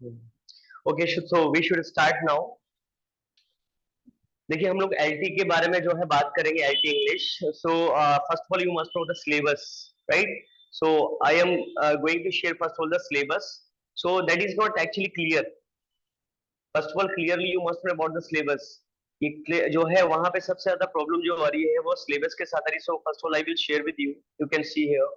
Okay, so we should start now. देखिए हम लोग एलटी के बारे में जो है बात करेंगे, LT English. So first of all you must know the syllabus, right? So I am going to share first of all the syllabus. So that is not actually clear. First of all clearly you must know about the syllabus. ये जो है वहां पे सबसे ज्यादा problem जो आ रही है वो सिलेबस के साथ आ रही है। सो first of all I will share with you, you can see here.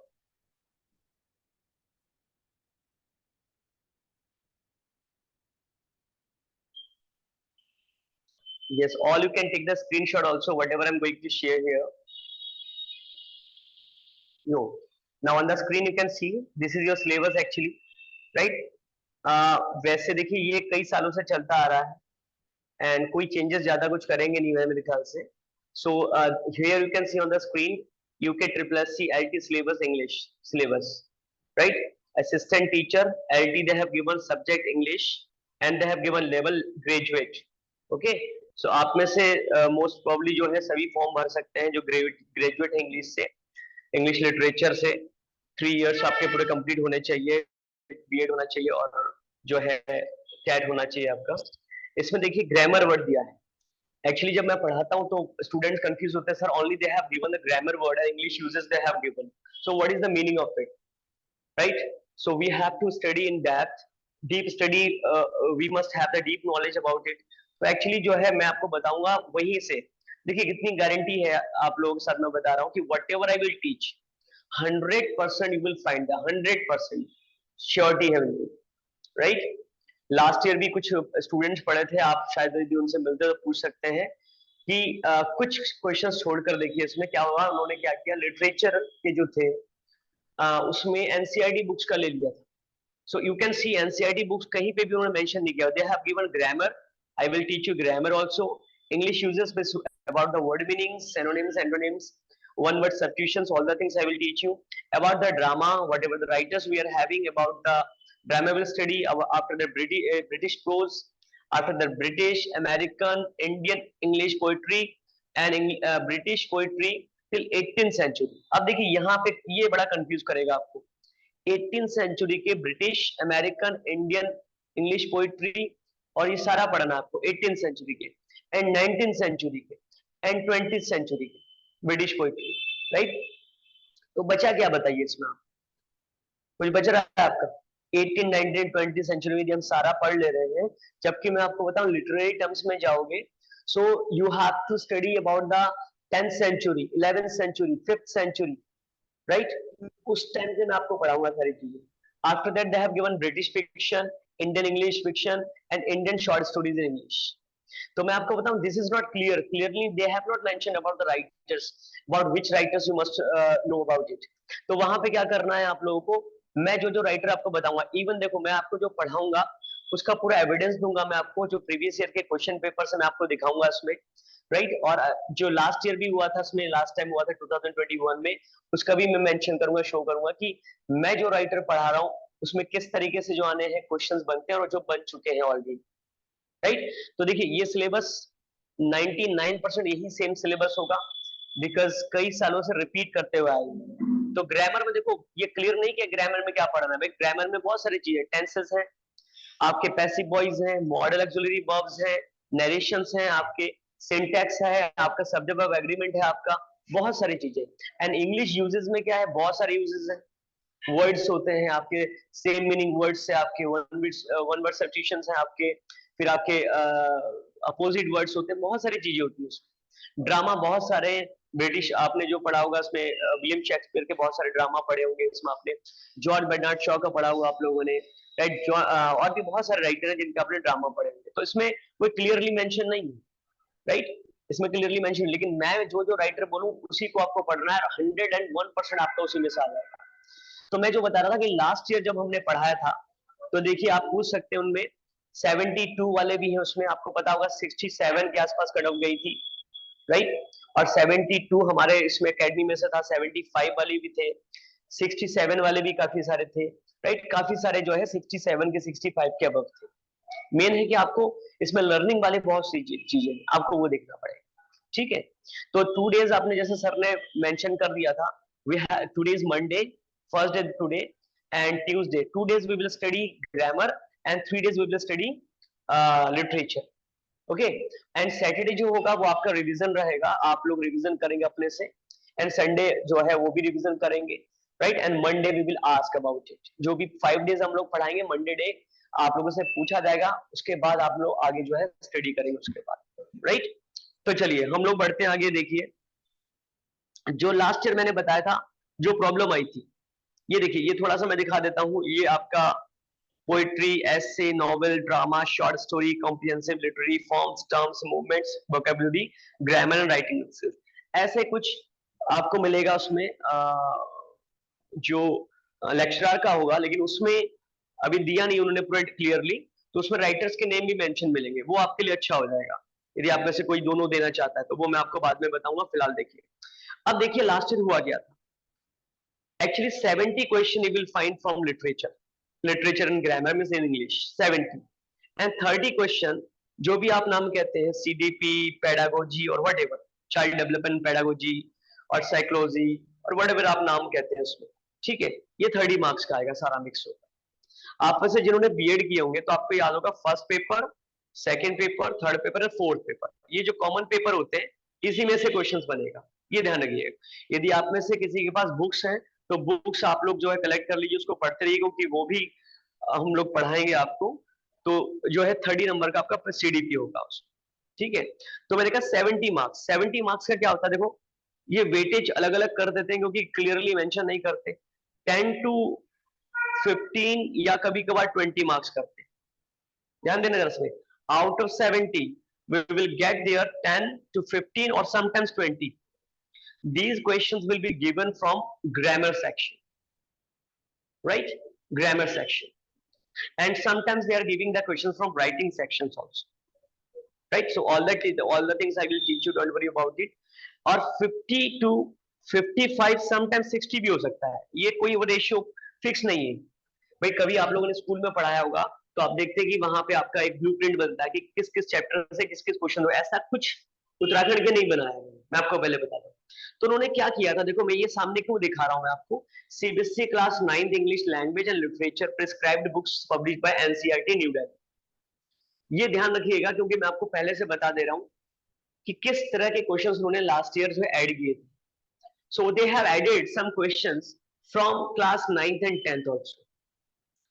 Yes, all you can take the screenshot also, whatever I'm going to share here. No. Now on the screen you can see this is your syllabus actually, right? वैसे देखिए ये कई सालों से चलता आ रहा है and कोई चेंजेस ज्यादा कुछ करेंगे नहीं मेरे ख्याल से। So here you can see on the screen UK triple S C L T syllabus English syllabus, right? Assistant teacher LT they have given subject English and they have given level graduate. Okay, so आप में से most probably जो है सभी form भर सकते हैं जो ग्रेजुएट है इंग्लिश से, इंग्लिश लिटरेचर से। 3 इयर्स आपके पूरे कंप्लीट होने चाहिए, बीएड होना चाहिए और जो है कैट होना चाहिए आपका। इसमें देखिए ग्रामर वर्ड दिया है। एक्चुअली जब मैं पढ़ाता हूँ तो स्टूडेंट्स कंफ्यूज होते हैं, sir only they have given the grammar word and English uses they have given, so what is the meaning of it, right? So we have to study in depth, deep study, we must have the deep knowledge about it. तो actually जो है मैं आपको बताऊंगा वहीं से। देखिए कितनी गारंटी है आप लोगों के साथ मैं बता रहा हूँ कि what ever I will teach 100% you will find the 100% surety है बिल्कुल, राइट? लास्ट ईयर भी कुछ स्टूडेंट्स पढ़े थे, आप शायद यदि उनसे मिलते तो पूछ सकते हैं कि कुछ क्वेश्चंस छोड़कर देखिए इसमें क्या हुआ। उन्होंने क्या किया, लिटरेचर के जो थे उसमें एनसीईआरटी बुक्स का ले लिया था। So you can see NCERT books कहीं पे भी उन्होंने mention नहीं किया। They have given grammar. I will teach you grammar also. English uses about the word meanings, synonyms, antonyms, one word substitutions, all the things I will teach you. About the drama, whatever the writers we are having, about the drama will study after the British prose, after the British, American, Indian English poetry and British poetry till 18th century. अब देखिए यहाँ पे ये बड़ा confuse करेगा आपको। 18th century के British, American, Indian English poetry और ये सारा पढ़ना आपको 18th सेंचुरी के एंड 19th सेंचुरी के एंड 20th सेंचुरी के ब्रिटिश पोइट्री, राइट? तो बचा क्या बताइए इसमें, आप कुछ बच रहा है आपका? 18, 19, 20 सेंचुरी में हम सारा पढ़ ले रहे हैं, जबकि मैं आपको बताऊं लिटरेरी टर्म्स में जाओगे so you have to study about the 10th century, 11th century, 5th century, right? उस टाइम से मैं आपको पढ़ाऊंगा सारी चीजें। After that they have given British fiction, Indian English fiction and Indian short stories in English. तो मैं आपको बताऊं this is not clear, clearly they have not mention about the writers, about which writers you must know about it. तो वहां पे क्या करना है आप लोगों को, मैं जो जो राइटर आपको बताऊंगा, इवन देखो मैं आपको जो पढ़ाऊंगा उसका पूरा एविडेंस दूंगा मैं आपको, जो प्रीवियस ईयर के क्वेश्चन पेपर से मैं आपको दिखाऊंगा इसमें, राइट? और जो लास्ट ईयर भी हुआ था, इसमें लास्ट टाइम हुआ था 2021 में, उसका भी मैं मेंशन करूंगा, शो करूंगा कि मैं जो राइटर पढ़ा रहा हूँ उसमें किस तरीके से जो आने हैं क्वेश्चंस बनते हैं और जो बन चुके हैं ऑलरेडी, राइट? तो देखिए ये सिलेबस 99% यही सेम सिलेबस होगा बिकॉज कई सालों से रिपीट करते हुए आए। तो ग्रामर में देखो ये क्लियर नहीं कि ग्रामर में क्या पढ़ना है। ग्रामर में बहुत सारी चीजें, टेंसेस हैं आपके, पैसिव वॉइस हैं, मॉडल ऑक्सिलरी वर्ब्स हैं, नरेशंस हैं आपके, सिंटैक्स है आपका, सब्जेक्ट ऑफ एग्रीमेंट है आपका, बहुत सारी चीजें। एंड इंग्लिश यूजेस में क्या है, बहुत सारे यूजेस हैं, वर्ड्स होते हैं आपके, सेम मीनिंग वर्ड्स से आपके, वन वर्ड सब्स्टिट्यूशंस हैं आपके, फिर आपके अपोजिट वर्ड्स होते हैं, बहुत सारी चीजें होती है उसमें। ड्रामा बहुत सारे, ब्रिटिश आपने जो पढ़ा होगा उसमें विलियम शेक्सपियर के बहुत सारे ड्रामा पढ़े होंगे इसमें आपने, जॉर्ज बर्नार्ड शॉ का पढ़ा होगा आप लोगों ने, राइट? और भी बहुत सारे राइटर हैं जिनका आपने ड्रामा पढ़े होंगे। तो इसमें कोई क्लियरली मेंशन नहीं है, राइट? इसमें क्लियरली मेंशन, लेकिन मैं जो जो राइटर बोलूं उसी को आपको पढ़ना है, 101% आपका उसी में से आ जाएगा। तो मैं जो बता रहा था कि लास्ट ईयर जब हमने पढ़ाया था तो देखिए आप पूछ सकते हैं, उनमें 72 वाले भी हैं, उसमें आपको पता होगा 67 के आसपास कट ऑफ गई थी, राइट? और 72 हमारे इसमें अकेडमी में से था, 75 वाले भी थे, 67 वाले भी काफी सारे थे, राइट? काफी सारे जो है 67 के 65 के अबव थे। मेन है कि आपको इसमें लर्निंग वाले बहुत सी चीजें आपको वो देखना पड़ेगा, ठीक है? तो 2 डेज आपने जैसे सर ने मेंशन कर दिया था, we have today is Monday, first day today and Tuesday, 2 days we will study grammar and 3 days we will study literature. Okay and Saturday जो होगा वो आपका रिवीजन रहेगा, आप लोग रिवीजन करेंगे अपने से, एंड संडे जो है वो भी रिवीजन करेंगे, right, and Monday we will ask about it. जो भी 5 डेज हम लोग पढ़ाएंगे, मंडे डे आप लोगों से पूछा जाएगा, उसके बाद आप लोग आगे जो है स्टडी करेंगे उसके बाद, राइट। तो चलिए हम लोग बढ़ते हैं आगे। देखिए जो लास्ट ईयर मैंने बताया था जो प्रॉब्लम आई थी, ये देखिए, ये थोड़ा सा मैं दिखा देता हूँ। ये आपका poetry, essay, novel, drama, short story, comprehensive literary forms, terms, movements, vocabulary, grammar and writing skills, ऐसे कुछ आपको मिलेगा उसमें। जो लेक्चरर का होगा, लेकिन उसमें अभी दिया नहीं उन्होंने पूरा क्लियरली, तो उसमें राइटर्स के नेम भी मेंशन मिलेंगे, वो आपके लिए अच्छा हो जाएगा यदि आप में से कोई दोनों देना चाहता है, तो वो मैं आपको बाद में बताऊंगा। फिलहाल देखिए, अब देखिए लास्ट ईयर हुआ क्या था। Actually 70 question you will find from literature and grammar means in English 70, and 30 question जो भी आप नाम कहते हैं, CDP, pedagogy और whatever, child development pedagogy और psychology और whatever आप नाम कहते हैं उसमें, ठीक है, ये 30 मार्क्स का आएगा, सारा मिक्स होगा। आप में से जिन्होंने बीएड किए होंगे तो आपको याद होगा first paper, second paper, third paper और फोर्थ पेपर, ये जो कॉमन पेपर होते हैं इसी में से क्वेश्चंस बनेगा, ये ध्यान रखिएगा। यदि आप में से किसी के पास बुक्स हैं तो बुक्स आप लोग जो है कलेक्ट कर लीजिए, उसको पढ़ते रहिए, क्योंकि वो भी हम लोग पढ़ाएंगे आपको। तो जो है 30 नंबर का आपका सीडीपी होगा उसमें, ठीक है। तो मैंने कहा 70 मार्क्स, 70 मार्क्स का क्या होता है, देखो ये वेटेज अलग अलग कर देते हैं क्योंकि क्लियरली मेंशन नहीं करते, 10 to 15 या कभी कभार 20 मार्क्स करते हैं, ध्यान देना जरा इसमें। Out of 70 we will get there 10 to 15 or sometimes 20. These questions will be given from grammar section, right, grammar section, and sometimes they are giving the questions from writing sections also, right. So all the things I will teach you, don't worry about it. और 50 to 55 sometimes 60 भी हो सकता है, ये कोई ratio fix नहीं है भाई। कभी आप लोगों ने स्कूल में पढ़ाया होगा तो आप देखते हैं कि वहां पे आपका एक ब्लूप्रिंट बनता है कि किस किस चैप्टर से किस किस क्वेश्चन हो, ऐसा कुछ उत्तराखंड के नहीं बनाया है, मैं आपको पहले बता दूं। तो उन्होंने क्या किया था, देखो मैं ये सामने क्यों दिखा रहा हूं मैं आपको, CBSE class 9th English language and literature prescribed books published by NCERT new Delhi. ये ध्यान रखिएगा क्योंकि मैं आपको पहले से बता दे रहा हूं कि किस तरह के क्वेश्चंस उन्होंने लास्ट ईयर जो ऐड किए थे। So they have added some questions from class 9th and 10th also.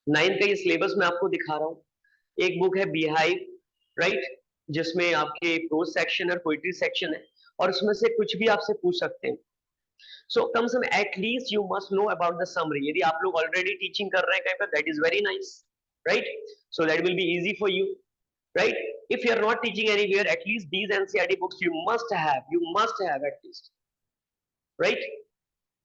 9th का ये सिलेबस मैं आपको दिखा रहा हूं। एक बुक है बिहाइव, राइट, जिसमें आपके प्रोज सेक्शन और पोएट्री सेक्शन है, और उसमें से कुछ भी आपसे पूछ सकते हैं। सो कम से कम at least you must know about the summary. यदि आप लोग ऑलरेडी टीचिंग कर रहे हैं कहीं पर, that is very nice, right, so that will be easy for you, right. If you are not teaching anywhere, at least these NCERT books you must have at least, right.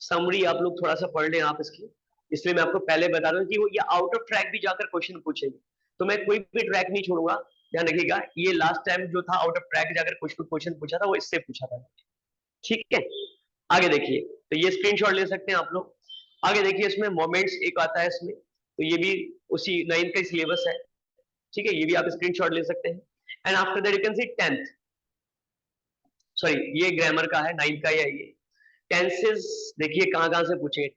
Summary आप लोग थोड़ा सा पढ़ लें आप इसकी, इसलिए मैं आपको पहले बता रहा हूं कि वो ये आउट ऑफ ट्रैक भी जाकर क्वेश्चन पूछेंगे, तो मैं कोई भी ट्रैक नहीं छोड़ूंगा, ध्यान रखिएगा। ये लास्ट टाइम जो था आउट ऑफ ट्रैक जाकर क्वेश्चन पूछा था, वो इससे पूछा था, ठीक है। आगे देखिए, तो ये स्क्रीनशॉट ले सकते हैं आप लोग। आगे देखिए, इसमें मोमेंट्स एक आता है इसमें, तो ये भी उसी 9th का सिलेबस है, ठीक है, ये भी आप स्क्रीनशॉट ले सकते हैं। And after that you can C 10th, sorry ये ग्रामर का है 9th का, ये टेंसेस देखिए कहां से पूछे,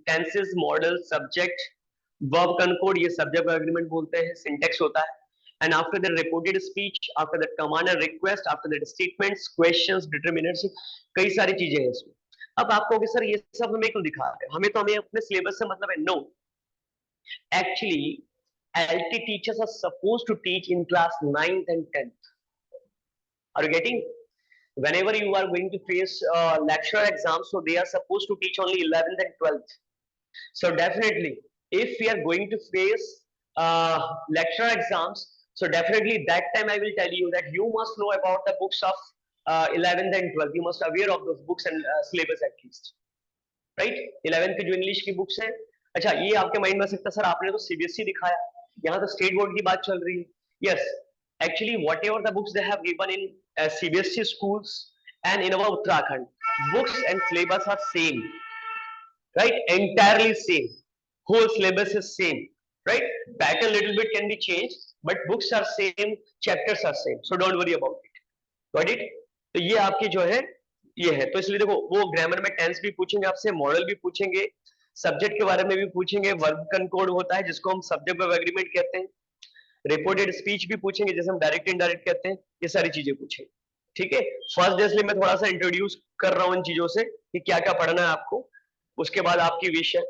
टेंसेस, मॉडल, सब्जेक्ट, वर्ब कनकोड, ये सब्जेक्ट एग्रीमेंट बोलते हैं, सिंटेक्स होता है। And after that reported speech, after that command and request, after that statements, questions, determiners, कई सारी चीजें हैं इसमें। अब आप कहोगे सर ये सब हमें क्यों दिखा रहे हैं, हमें तो हमें अपने सिलेबस से मतलब है। No, actually LT teachers are supposed to teach in class 9th and 10th. Are you getting? Whenever you are going to face lecture exams, so they are supposed to teach only 11th and 12th. So definitely, if we are going to face lecture exams, so definitely that time I will tell you that you must know about the books of 11th and 12th. You must aware of those books and syllabus at least, right? 11th की जो English की books है, अच्छा ये आपके mind में आ सकता है सर आपने तो सीबीएसई दिखाया, यहाँ तो स्टेट बोर्ड की बात चल रही है। Yes, actually whatever the books they have given in CBSE schools and in our Uttarakhand, books and syllabus are same, right, entirely same, whole syllabus is same, right, pattern little bit can be change but books are same, chapters are same, so don't worry about it, got it. तो ये आपकी जो है ये है, तो इसलिए देखो वो ग्रामर में टेंस भी पूछेंगे आपसे, मॉडल भी पूछेंगे, सब्जेक्ट के बारे में भी पूछेंगे, वर्ब कनकोड होता है जिसको हम सब्जेक्ट वर्ब एग्रीमेंट कहते हैं, रिपोर्टेड स्पीच भी पूछेंगे, जैसे हम डायरेक्ट इनडायरेक्ट कहते हैं, ये सारी चीजें पूछेंगे। ठीक है, फर्स्ट डे इसलिए मैं थोड़ा सा इंट्रोड्यूस कर रहा हूँ इन चीजों से कि क्या क्या पढ़ना है आपको, उसके बाद आपकी विश है।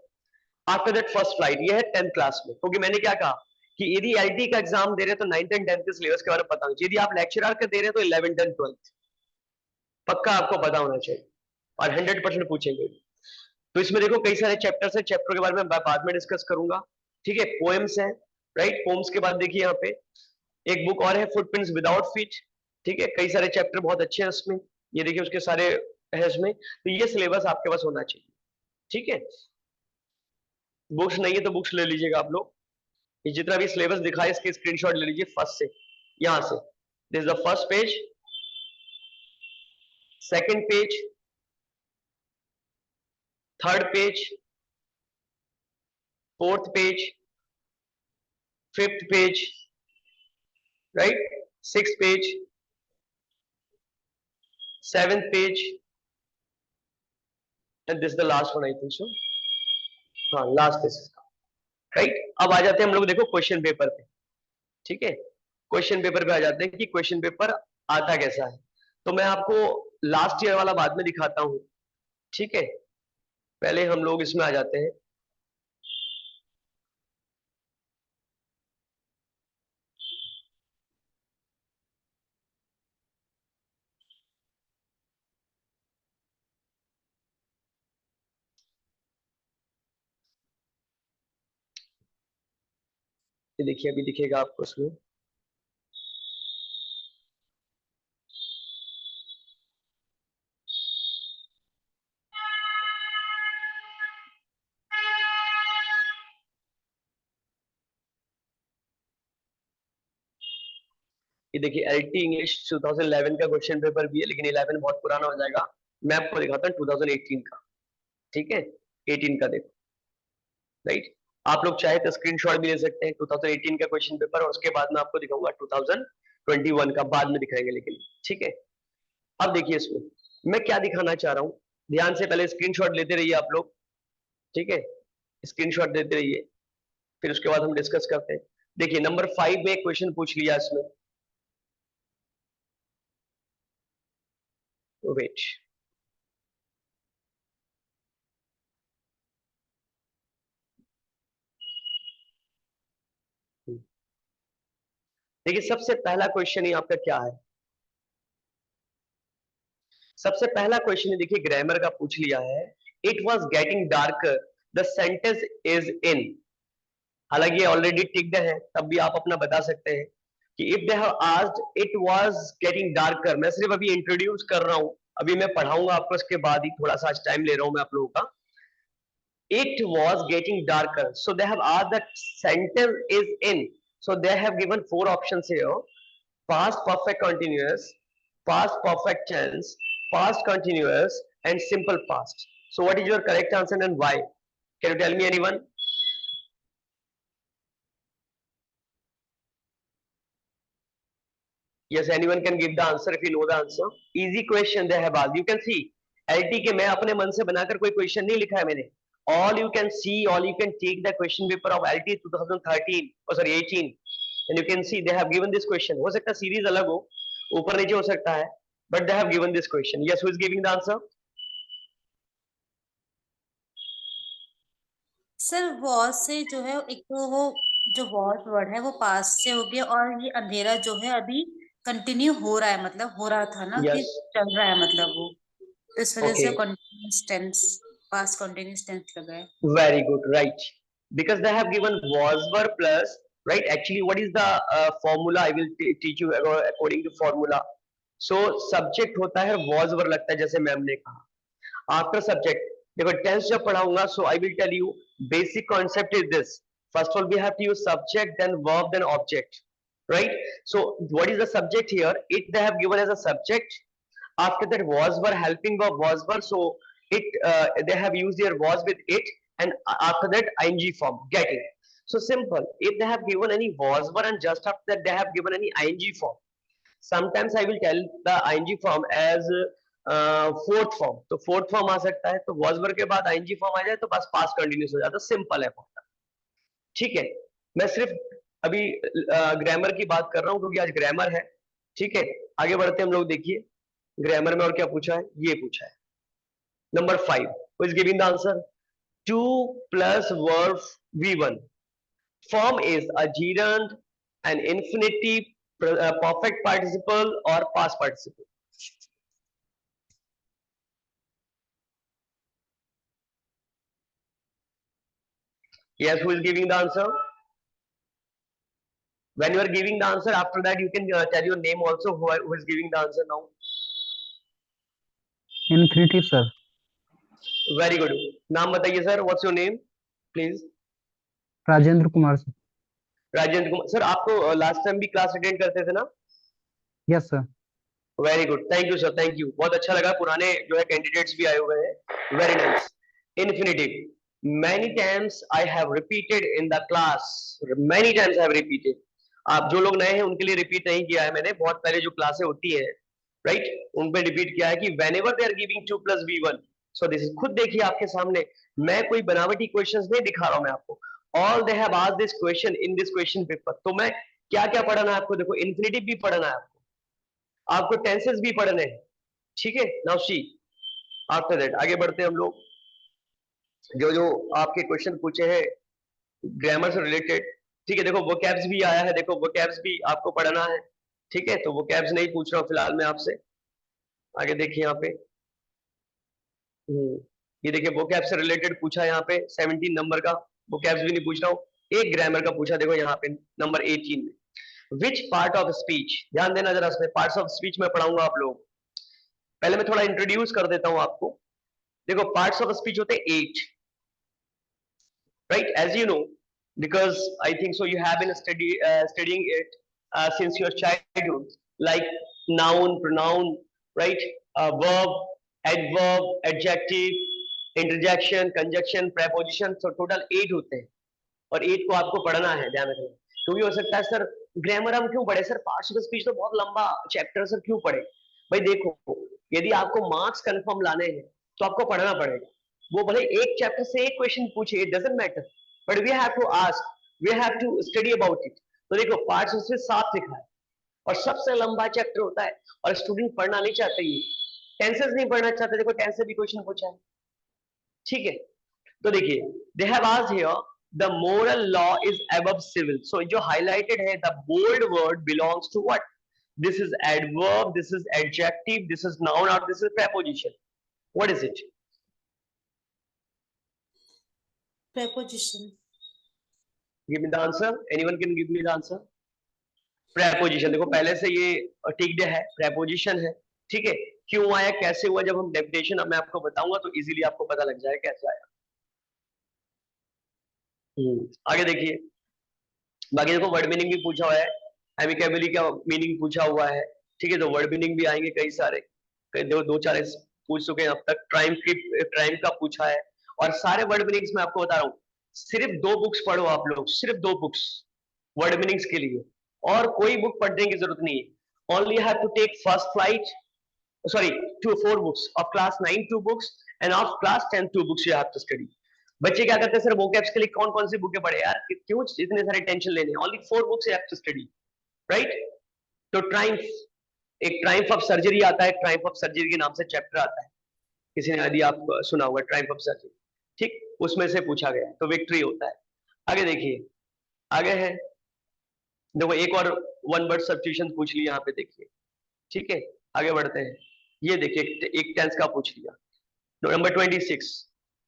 आफ्टर दैट फर्स्ट फ्लाइट, ये है 10th क्लास में, क्योंकि मैंने क्या कहा कि यदि एलटी का एग्जाम दे रहे हैं तो 9th एंड 10th के सिलेबस के बारे में पता होना चाहिए। यदि आप लेक्चरर का दे रहे हैं तो 11th एंड 12th पक्का आपको पता होना चाहिए, और 100% पूछेंगे। तो इसमें देखो कई सारे चैप्टर्स हैं, चैप्टर के बारे में बाद में डिस्कस करूंगा। ठीक है, पोएम्स है, राइट, पोएम्स के बाद देखिए यहाँ पे एक बुक और है, फुटप्रिंट्स विदाउट फीट। ठीक है, कई सारे चैप्टर बहुत अच्छे हैं उसमें, ये देखिए उसके सारे है इसमें। तो ये सिलेबस आपके पास होना चाहिए। ठीक है, बुक्स नहीं है तो बुक्स ले लीजिएगा आप लोग। ये जितना भी सिलेबस दिखा है इसके स्क्रीनशॉट ले लीजिए फर्स्ट से, यहां से। This is the first page, second page, third page, fourth page, fifth page, right, sixth page, seventh page, and this the last one I think सो। हाँ, लास्ट दिस का, राइट। अब आ जाते हैं हम लोग देखो क्वेश्चन पेपर पे। ठीक है, क्वेश्चन पेपर पे आ जाते हैं कि क्वेश्चन पेपर आता कैसा है। तो मैं आपको लास्ट ईयर वाला बाद में दिखाता हूं। ठीक है, पहले हम लोग इसमें आ जाते हैं। ये देखिए अभी दिखेगा आपको उसमें। ये देखिए एलटी इंग्लिश 2011 का क्वेश्चन पेपर भी है, लेकिन 11 बहुत पुराना हो जाएगा। मैं आपको दिखाता हूँ 2018 का। ठीक है, 18 का देखो, राइट। आप लोग चाहे तो स्क्रीनशॉट भी ले सकते हैं 2018 का क्वेश्चन पेपर, और उसके बाद में आपको दिखाऊंगा 2021 का, बाद में दिखाएंगे लेकिन। ठीक है, अब देखिए इसमें मैं क्या दिखाना चाह रहा हूँ, ध्यान से पहले स्क्रीनशॉट लेते रहिए आप लोग। ठीक है, स्क्रीनशॉट देते रहिए, फिर उसके बाद हम डिस्कस करते हैं। देखिए नंबर 5 में क्वेश्चन पूछ लिया इसमें, वेट, देखिए सबसे पहला क्वेश्चन ही आपका क्या है। सबसे पहला क्वेश्चन देखिए ग्रामर का पूछ लिया है, it was getting darker, the sentence is in. हालांकि ये ऑलरेडी टिक्ड है, तब भी आप अपना बता सकते हैं कि if they have asked it was getting darker, मैं सिर्फ अभी इंट्रोड्यूस कर रहा हूं, अभी मैं पढ़ाऊंगा आपको इसके बाद ही, थोड़ा सा आज टाइम ले रहा हूं मैं आप लोगों का। It was getting darker, so they have asked that sentence is in, so they have given four options here: past perfect continuous, past perfect tense, past continuous, and simple past. So what is your correct answer and why? Can you tell me anyone? Yes, anyone can give the answer if you know the answer. Easy question they have asked. You can see LT के मैं अपने मन से बनाकर कोई question नहीं लिखा है मैंने. All you can see, all you can take the question paper of LT 2013, oh sorry 18, and you can see they have given this question. हो सकता है सीरीज अलग हो, ऊपर नीचे हो सकता है, but they have given this question. Yes, who is giving the answer? Sir was से जो है, एक तो वो जो वॉज वर्ड है वो पास से हो गया, और ये अंधेरा जो है अभी कंटिन्यू हो रहा है, मतलब हो रहा था ना कि Yes. चल रहा है, मतलब वो, तो इस वजह से Okay. Continuous tense, past continuous tense लगा है। Very good, right? Because they have given was were plus, right? Actually, what is the formula? I will teach you according to formula. So subject होता है was were लगता है, जैसे ma'am ने कहा। After subject, देखो tense जब पढ़ाऊंगा, so I will tell you basic concept is this. First of all, we have to use subject, then verb, then object, right? So what is the subject here? It they have given as a subject. After that was were, helping verb was were, so it they have used their was with it, and after that ing form getting. So simple. If they have given any was were and just after that they have given any ing form, sometimes I will tell the ing form as fourth form, तो fourth form आ सकता है, तो was were के बाद ing form आ जाए तो बस past continuous हो जाता है, सिंपल है बहुत। ठीक है, मैं सिर्फ अभी ग्रामर की बात कर रहा हूँ क्योंकि आज ग्रामर है, ठीक है। आगे बढ़ते हम लोग, देखिए ग्रामर में और क्या पूछा है, ये पूछा है number 5, who is giving the answer, 2 plus verb V1 form is a gerund, an infinitive, perfect participle or past participle. Yes, who is giving the answer? When you are giving the answer, after that you can tell your name also, who is giving the answer now. Infinitive, sir. Very good. नाम बताइए sir, what's your name please? Rajendra Kumar sir. Rajendra Kumar sir, आपको last time भी class attend करते थे ना? Yes sir. Very good, thank you sir, thank you, बहुत अच्छा लगा, पुराने जो है कैंडिडेट्स भी आए हुए हैं, very nice. Infinitive, many times I have repeated in the class, many times I have repeated, आप जो लोग नए हैं उनके लिए रिपीट नहीं किया है मैंने, बहुत पहले जो क्लासें होती है राइट, उन पे रिपीट किया है कि whenever they are giving 2 plus v1, so this is, खुद देखिए आपके सामने, मैं कोई बनावटी क्वेश्चंस नहीं दिखा रहा हूं मैं आपको, all they have asked this question in this question paper, तो मैं क्या क्या पढ़ाना है आपको, देखो इन्फिनिटिव भी पढ़ना है आपको टेंसेस भी पढ़ने हैं, ठीक है। नाउ सी, आफ्टर दैट आगे बढ़ते हैं हम लोग, जो जो आपके क्वेश्चन पूछे हैं ग्रामर से रिलेटेड, ठीक है। देखो वोकैब्स भी आया है, देखो वोकैब्स भी आपको पढ़ना है, ठीक है। तो वोकैब्स नहीं पूछ रहा हूं फिलहाल मैं आपसे, आगे देखिए यहाँ पे, ये देखिए वोकैब से रिलेटेड पूछा है यहाँ पे 17 नंबर का, वोकैब्स भी नहीं पूछ रहा हूँ, एक ग्रामर का पूछा, देखो यहाँ पे नंबर 18 में, विच पार्ट ऑफ स्पीच, ध्यान देना जरा, इसमें पार्ट्स ऑफ स्पीच में पढ़ाऊंगा आप लोग, पहले मैं थोड़ा इंट्रोड्यूस कर देता हूं आपको। देखो पार्ट्स ऑफ स्पीच होते हैं 8, right, as you know, because I think so you have been studying it since your childhood, like noun, pronoun, right, verb, adverb, adjective, interjection, conjunction, preposition, so total 8 होते हैं और 8 को आपको पढ़ना है, ध्यान रखना। क्योंकि हो सकता है सर ग्रामर हम क्यों पढ़े सर, पार्ट्स ऑफ स्पीच तो बहुत लंबा चैप्टर सर क्यों पढ़े, भाई देखो यदि आपको मार्क्स कंफर्म लाने हैं तो आपको पढ़ना पड़ेगा, वो भले एक चैप्टर से एक क्वेश्चन पूछे, it doesn't matter, but we have to ask, we have to study about it. तो देखो पार्ट्स उसमें 7 लिखा है और सबसे लंबा चैप्टर होता है और स्टूडेंट पढ़ना नहीं चाहते, ये टेंसेस नहीं पढ़ना चाहते, देखो टेंस से भी क्वेश्चन पूछा है, ठीक है। तो देखिए they have asked here the moral law is above civil, so जो हाईलाइटेड है the bold word belongs to what, this is adverb, this is adjective, this is noun, or this is preposition, what is it? Preposition. Give me the answer, anyone can give me the answer? preposition, देखो पहले से ये ticked है, preposition है, ठीक है। क्यों आया, कैसे हुआ, जब हम डेफिनेशन मैं आपको बताऊंगा तो इजीली आपको पता लग जाएगा कैसे आया। आगे देखिए, बाकी देखो वर्ड मीनिंग भी पूछा हुआ है, एमिकेबली का मीनिंग पूछा हुआ है, ठीक है। तो वर्ड मीनिंग भी आएंगे कई सारे, दो चार पूछ चुके हैं अब तक, ट्राइम का पूछा है, और सारे वर्ड मीनिंग्स मैं आपको बता रहा हूँ, सिर्फ 2 बुक्स पढ़ो आप लोग, सिर्फ 2 बुक्स वर्ड मीनिंग्स के लिए, और कोई बुक पढ़ने की जरूरत नहीं है, only have to take first flight, sorry, 4 books of class 9 2 books and of class 10 2 books you have to study। बच्चे क्या करते हैं सर, वोकैब्स के लिए कौन कौन सी बुकें पढ़े यार, क्यों इतने सारे टेंशन लेने, only 4 books you have to study, right. तो ट्राइम्फ, एक ट्राइम्फ ऑफ सर्जरी आता है, ट्राइम्फ ऑफ सर्जरी के नाम से चैप्टर आता है, किसी ने यदि आप सुना होगा ट्राइम्फ ऑफ सर्जरी, ठीक, उसमें से पूछा गया है, तो विक्ट्री होता है। आगे देखिए, आगे है देखो एक और 1 वर्ड सब्स्टिट्यूशन पूछ लिया यहाँ पे, देखिए ठीक है। आगे बढ़ते हैं, ये देखिए एक टेंस का पूछ लिया, number 26,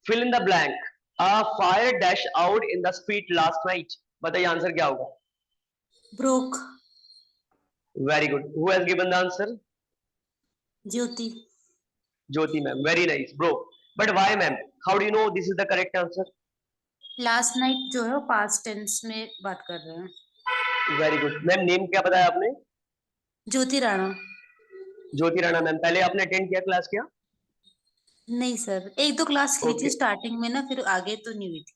fill in the blank, a fire dash out in the street last night, बताइए आंसर क्या होगा? Broke. Very good. Who has given the answer? Jyoti. Jyoti ma'am. Very nice, bro. But why ma'am? How do you know this is the correct answer? Last night जो है वो past tense में बात कर रहे हैं। Very good. मैम नेम क्या बताया आपने? ज्योति राणा। ज्योति राणा मैम, पहले आपने अटेंड किया क्लास क्या? नहीं सर, 1-2 क्लास ली थी Okay. स्टार्टिंग में ना, फिर आगे तो नहीं हुई थी।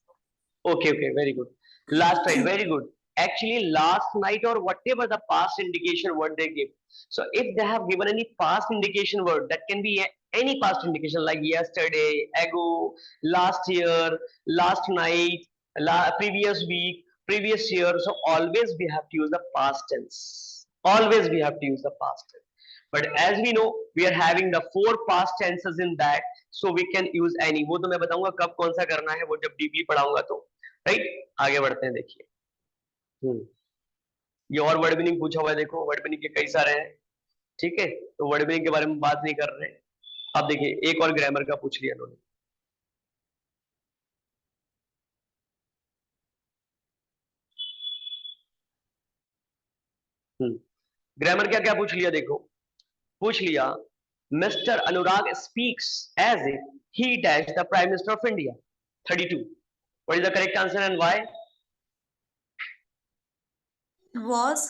Okay, okay, very good. Last night, very good. Actually, last night or whatever the past indication word they give. So if they have given any past indication word, that can be any past indication like yesterday, ago, last year, last night, previous week, previous year, so always we have to use the past tense. Always we have to use the past tense. But as we know, we are having the 4 past tenses in that, so we can use any. वो तो मैं बताऊंगा कब कौन सा करना है, वो जब डीपली पढ़ाऊंगा तो, राइट? आगे बढ़ते हैं, देखिए। ये और वर्ड मीनिंग पूछा हुआ है, देखो वर्ड मीनिंग के कई सारे हैं, ठीक है? तो वर्ड मीनिंग के बारे में बात नहीं कर रहे हैं। अब देखिए एक और ग्रामर का पूछ लिया इन्होंने। ग्रामर क्या क्या पूछ लिया, देखो पूछ लिया mister Anurag speaks as if he dash the prime minister of India. 32 what is the correct answer and why? was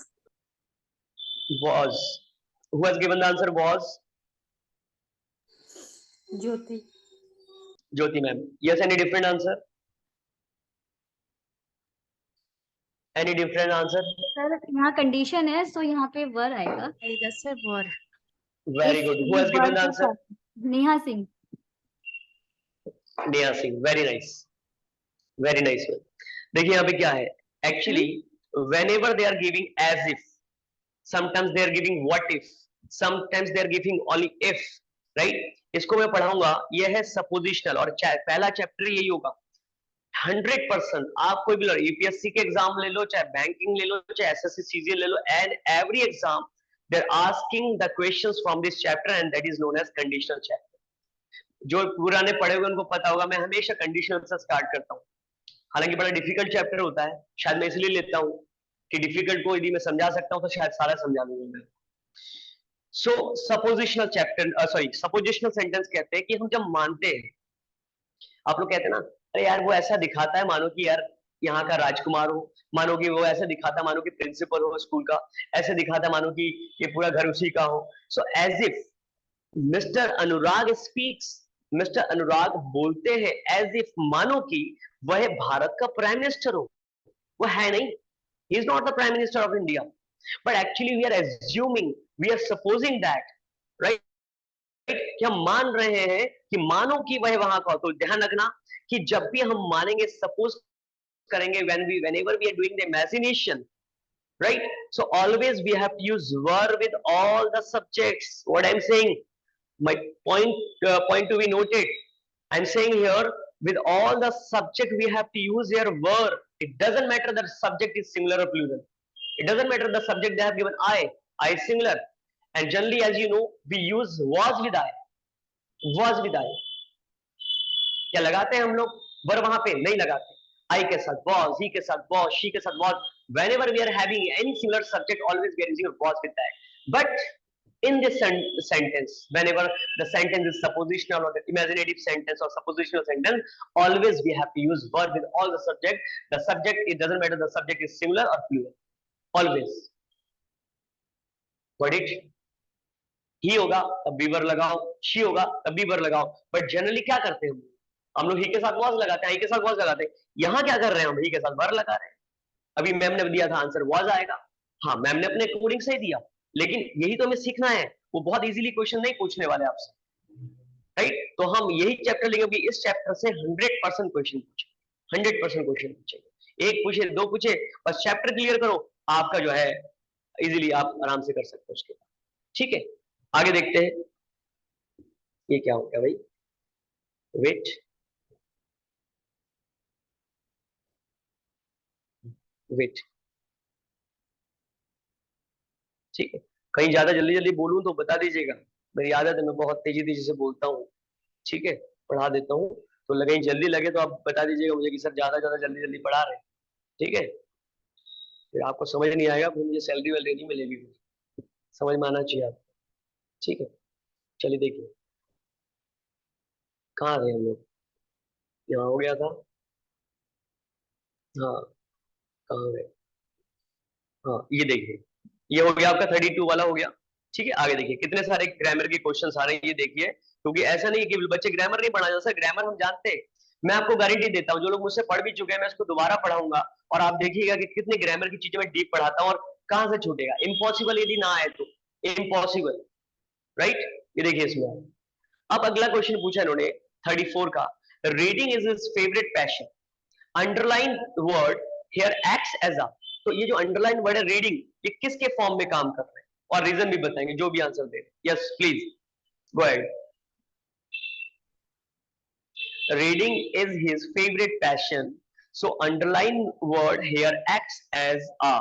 Who has given the answer? Was Jyoti ma'am. Yes, any different answer? Any different answer? Sir यहाँ condition है, तो यहाँ पे वर आएगा। वर। Very good. Who has given the answer? Neha Singh. Neha Singh, very nice, very nice. देखिए यहाँ पे क्या है, actually whenever they are giving as if, sometimes they are giving what if, sometimes they are giving only if, right? इसको मैं पढ़ाऊंगा, ये है सपोजिशनल, और पहला चैप्टर यही होगा। 100% आप कोई भी यूपीएससी के एग्जाम ले लो, चाहे बैंकिंग ले लो, चाहे एसएससी सीजीएल ले लो, and every exam they are asking the questions from this chapter, and that is known as conditional chapter. जो पुराने पढ़े हुए उनको पता होगा, मैं हमेशा कंडीशनल से स्टार्ट करता हूँ। हालांकि बड़ा डिफिकल्ट चैप्टर होता है, शायद मैं इसलिए लेता हूँ कि डिफिकल्ट को यदि मैं समझा सकता हूँ तो शायद सारा समझा दूंगा मैं। सो suppositional chapter, sorry suppositional sentence कहते हैं कि हम जब मानते हैं, आप लोग कहते हैं ना, अरे यार वो ऐसा दिखाता है मानो कि यार यहाँ का राजकुमार हो, मानो कि वो ऐसा दिखाता है मानो कि प्रिंसिपल हो स्कूल का, ऐसे दिखाता है मानो कि ये पूरा घर उसी का हो। So as if mister Anurag speaks, mister Anurag बोलते हैं एज इफ मानो कि वह भारत का प्राइम मिनिस्टर हो। वो है नहीं, he is not the prime minister of India, but actually we are assuming, we are supposing that, right? कि हम मान रहे हैं कि मानो कि वह वहां का हो। तो ध्यान रखना कि जब भी हम मानेंगे, सपोज करेंगे, whenever we are doing the imagination, right? So always we have to use were with all the subjects. What I'm saying, my point to be noted, I'm saying here with all the subject we have to use here were. It doesn't matter that subject is singular or plural. It doesn't matter the subject they have given I is singular, and generally as you know we use was with I, was with I। क्या लगाते हैं हम लोग वर वहां पे? नहीं लगाते। I के साथ was, he के साथ was, she के साथ was। Whenever we are having any singular subject, always we are using was with that। But in this sentence, whenever the sentence is suppositional or the imaginative sentence or suppositional sentence, always we have to use verb with all the subject. The subject, it doesn't matter the subject is singular or plural, always। Got it? he होगा तब भी verb लगाओ, she होगा तब भी verb लगाओ। But generally क्या करते हैं हम लोग he के साथ was लगाते हैं, he के साथ was लगाते हैं। यहाँ क्या कर रहे हैं हम? he के साथ verb लगा रहे हैं। अभी मैम ने दिया था आंसर was आएगा, हाँ मैम ने अपने अकॉर्डिंग सही दिया, लेकिन यही तो हमें सीखना है। वो बहुत इजीली क्वेश्चन नहीं पूछने वाले आपसे, राइट? तो हम यही चैप्टर लेंगे कि इस चैप्टर से 100% क्वेश्चन पूछे, 100% क्वेश्चन पूछेंगे। एक पूछे, दो पूछे, बस चैप्टर क्लियर करो, आपका जो है इजीली आप आराम से कर सकते हो उसके बाद। ठीक है, आगे देखते हैं। ये क्या हो गया भाई? वेट, वेट, ठीक है। कहीं ज्यादा जल्दी जल्दी बोलूं तो बता दीजिएगा, मेरी आदत है मैं बहुत तेजी तेजी से बोलता हूँ। ठीक है, पढ़ा देता हूँ, तो लगे जल्दी लगे तो आप बता दीजिएगा मुझे कि सर ज्यादा ज्यादा जल्दी जल्दी पढ़ा रहे हैं। ठीक है, फिर आपको समझ नहीं आएगा, फिर मुझे सैलरी वैलरी नहीं मिलेगी, समझ में आना चाहिए आप। ठीक है, चलिए देखिए कहाँ गए हम लोग? यहाँ हो गया था, हाँ कहाँ गए? हाँ ये देखिए, ये हो गया आपका 32 वाला हो गया। ठीक है, आगे देखिए कितने सारे ग्रामर के क्वेश्चन आ रहे हैं, ये देखिए। क्योंकि ऐसा नहीं है कि बच्चे ग्रामर नहीं पढ़ा जाता, ग्रामर हम जानते हैं। मैं आपको गारंटी देता हूँ, जो लोग मुझसे पढ़ भी चुके हैं मैं इसको दोबारा पढ़ाऊंगा, और आप देखिएगा कि कितने ग्रामर की चीजें मैं डीप पढ़ाता हूँ, और कहाँ से छूटेगा। इम्पॉसिबल यदि ना आए तो, इम्पॉसिबल, राइट? ये देखिए इसमें अब अगला क्वेश्चन पूछा इन्होंने 34 का, reading is his favourite passion. Underline word here acts as a, तो ये जो अंडरलाइन वर्ड है रीडिंग, ये किसके फॉर्म में काम कर रहे हैं और रीजन भी बताएंगे जो भी answer they. Yes please go ahead. Reading is his favorite passion, so underline word here acts as a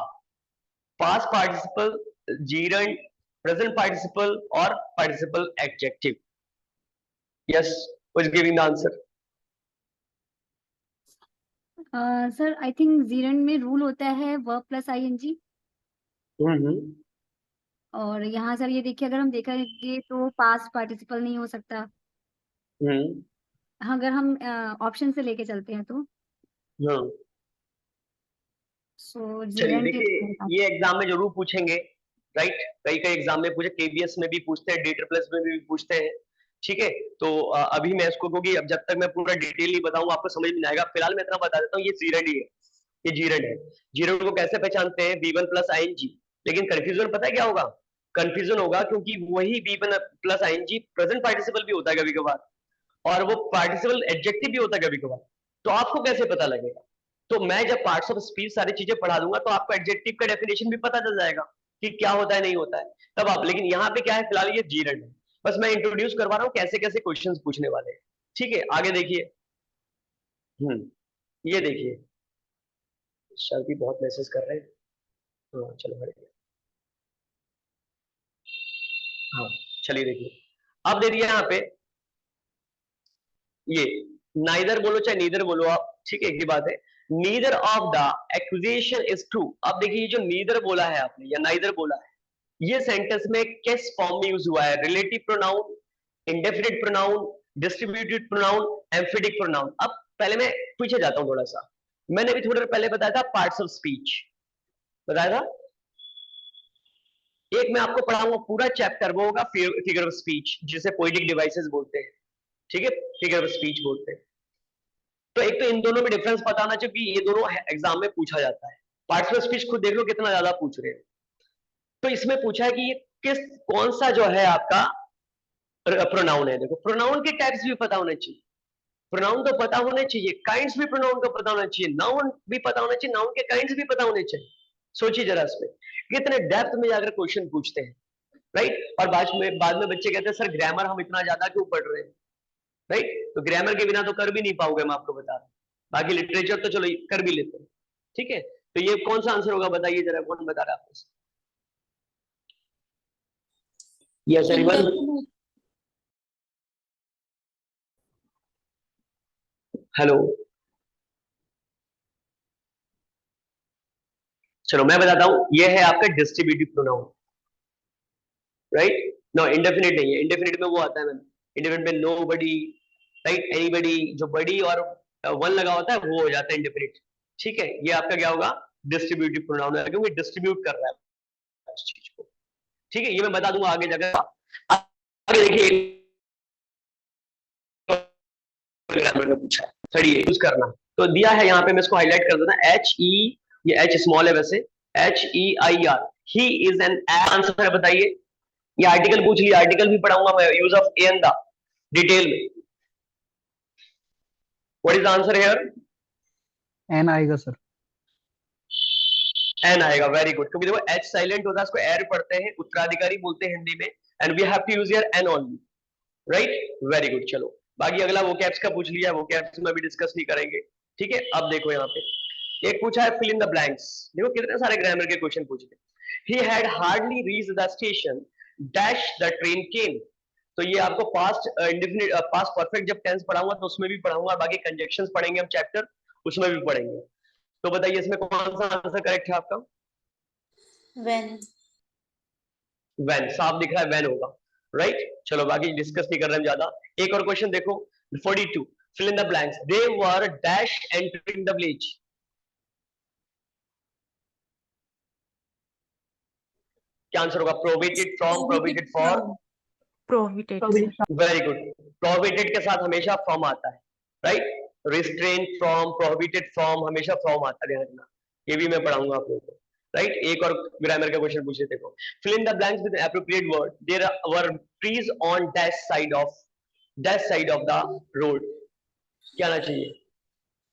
past participle, gerund, present participle or participle adjective. Yes, who is giving the answer? Sir I think जीरन में rule होता है verb plus ING, और यहाँ sir ये देखिए अगर हम देखेंगे तो पास्ट पार्टिसिपल नहीं हो सकता अगर हम ऑप्शन से लेके चलते हैं तो। सो चलिए जीरन देखिए ये एग्जाम में जरूर पूछेंगे, राइट, कई कई एग्जाम में पूछे, केबीएस में भी पूछते हैं, डेटर प्लस में भी पूछते हैं, ठीक है। तो अभी मैं इसको, क्योंकि अब जब तक मैं पूरा डिटेल नहीं बताऊंगा आपको समझ में नहीं आएगा, फिलहाल मैं इतना बता देता हूँ, ये जीरन ही है, ये जीरन है। जीरन को कैसे पहचानते हैं? V1 प्लस आईएनजी, लेकिन कंफ्यूजन पता है क्या होगा? कंफ्यूजन होगा क्योंकि वही V1 plus ING present participle भी होता है कभी कभार, और वो पार्टिसिपल एडजेक्टिव भी होता है कभी कभार, तो आपको कैसे पता लगेगा? तो मैं जब पार्ट्स ऑफ स्पीच सारी चीजें पढ़ा दूंगा तो आपको एडजेक्टिव का डेफिनेशन भी पता चल जाएगा कि क्या होता है नहीं होता है तब आप, लेकिन यहाँ पे क्या है फिलहाल ये जीरन है, बस मैं इंट्रोड्यूस करवा रहा हूँ कैसे कैसे क्वेश्चंस पूछने वाले हैं, ठीक है। आगे देखिए, ये देखिए सर भी बहुत मैसेज कर रहे हैं, हाँ चलो बढ़िया, हाँ चलिए देखिए, अब दे दिया यहाँ पे ये नाइदर बोलो चाहे नीदर बोलो आप, ठीक है, एक ही बात है, neither of the accusation is true. अब देखिए ये जो नीदर बोला है आपने या नाइदर बोला है, ये सेंटेंस में किस फॉर्म में यूज हुआ है? Relative pronoun, indefinite pronoun, distributed pronoun, emphatic pronoun. अब पहले मैं पीछे जाता हूं थोड़ा सा, मैंने भी थोड़ा पहले बताया था पार्ट्स ऑफ स्पीच, बताया था, एक मैं आपको पढ़ाऊंगा पूरा चैप्टर, वो होगा फिगर ऑफ स्पीच, जिसे पोएटिक डिवाइसेस बोलते हैं, ठीक है, फिगर ऑफ स्पीच बोलते हैं। तो एक तो इन दोनों में डिफरेंस बताना चाहिए कि ये दोनों एग्जाम में पूछा जाता है। पार्ट्स ऑफ स्पीच खुद देख लो कितना ज्यादा पूछ रहे हैं, तो इसमें पूछा है कि ये कौन सा जो है आपका प्रोनाउन है। देखो प्रोनाउन के टाइप्स भी पता होने चाहिए, प्रोनाउन तो पता होने चाहिए, काइंड्स भी प्रोनाउन का पता होना चाहिए, नाउन भी पता होना चाहिए, नाउन के काइंड्स भी पता होने चाहिए। सोचिए जरा इसमें कितने डेप्थ में जाकर क्वेश्चन पूछते हैं, राइट। और बाद में बच्चे कहते हैं सर ग्रामर हम इतना ज्यादा क्यों पढ़ रहे हैं, राइट। तो ग्रामर के बिना तो कर भी नहीं पाओगे, मैं आपको बता रहा हूँ, बाकी लिटरेचर तो चलो कर भी लेते हैं, ठीक है। तो ये कौन सा आंसर होगा बताइए जरा, कौन बता रहा है आपको? Yes anyone? हेलो, चलो मैं बताता हूं, ये है आपका distributive pronoun, right. No indefinite नहीं है, इंडेफिनिट में वो आता है, इंडेफिनिट में नोबडी, राइट, एनीबडी, जो बडी और वन लगा होता है वो हो जाता है इंडेफिनिट, ठीक है। ये आपका क्या होगा? डिस्ट्रीब्यूटिव प्रोनाउन है, क्योंकि डिस्ट्रीब्यूट कर रहा है उस चीज को, ठीक है। ये मैं बता दूंगा आगे जाकर। आगे देखिए पूछा है यूज करना, तो दिया है यहाँ पे, मैं इसको हाईलाइट कर देता, एच ई, ये एच स्मॉल है वैसे, HEIR, he is an, answer है बताइए। ये आर्टिकल पूछ लिया, आर्टिकल भी पढ़ाऊंगा मैं, use of a and the detail में। What is the answer here? An आएगा सर, एन आएगा, वेरी गुड, क्योंकि देखो एच साइलेंट होता है, इसको एर पढ़ते हैं, उत्तराधिकारी बोलते हैं हिंदी में, and we have to use here an only, right, very good. चलो बाकी अगला वोकैब्स का पूछ लिया, वोकैब्स में भी डिस्कस नहीं करेंगे, ठीक है। अब देखो यहाँ पे एक पूछा है फिल इन द ब्लैंक्स, देखो कितने सारे ग्रामर के क्वेश्चन पूछे। He had hardly reached the station dash the train came, तो ये आपको पास्ट इंडेफिनिट पास्ट परफेक्ट जब टेंस पढ़ाऊंगा तो उसमें भी पढ़ाऊंगा, बाकी कंजक्शंस पढ़ेंगे हम चैप्टर, उसमें भी पढ़ेंगे। तो बताइए इसमें कौन सा आंसर करेक्ट है आपका? when वैन, साफ दिख रहा है वैन होगा, राइट। चलो बाकी डिस्कस नहीं कर रहे हम ज्यादा। एक और क्वेश्चन देखो 42, fill in the blanks, they were dash entering the village, क्या आंसर होगा? Prohibited from, prohibited for, prohibited very good, prohibited के साथ हमेशा फ्रॉम आता है, right. Restrain from, prohibited from, हमेशा फ्रॉम आता है, ध्यान रखना, ये भी मैं पढ़ाऊंगा आप लोगों को, राइट। एक और ग्रामर का क्वेश्चन पूछे, देखो fill in the blanks with appropriate word, there were trees on dash side of the road, क्या आना चाहिए?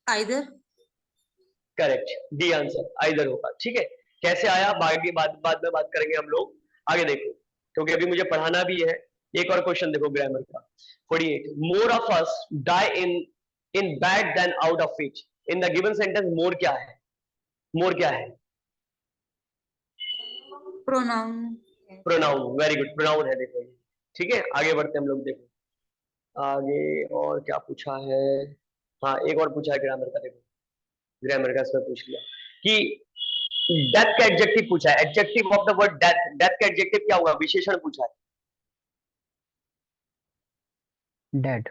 either correct, D answer either होगा। ठीक है, कैसे आया बाद में बात करेंगे हम लोग। आगे देखो, क्योंकि अभी मुझे पढ़ाना भी है। एक और क्वेश्चन देखो ग्रामर का, 48, more of us die in bed then out of it. In the given sentence more क्या है? मोर क्या है? Pronoun. Pronoun, very good, pronoun है देखो ये। ठीक है, आगे बढ़ते हम लोग। देखो आगे और क्या पूछा है। हाँ, एक और पूछा है ग्रामर का। देखो ग्रामर का इसमें पूछ लिया कि डेथ का एडजेक्टिव पूछा है। Adjective of the word death, death का एडजेक्टिव क्या होगा? विशेषण पूछा है। Dead.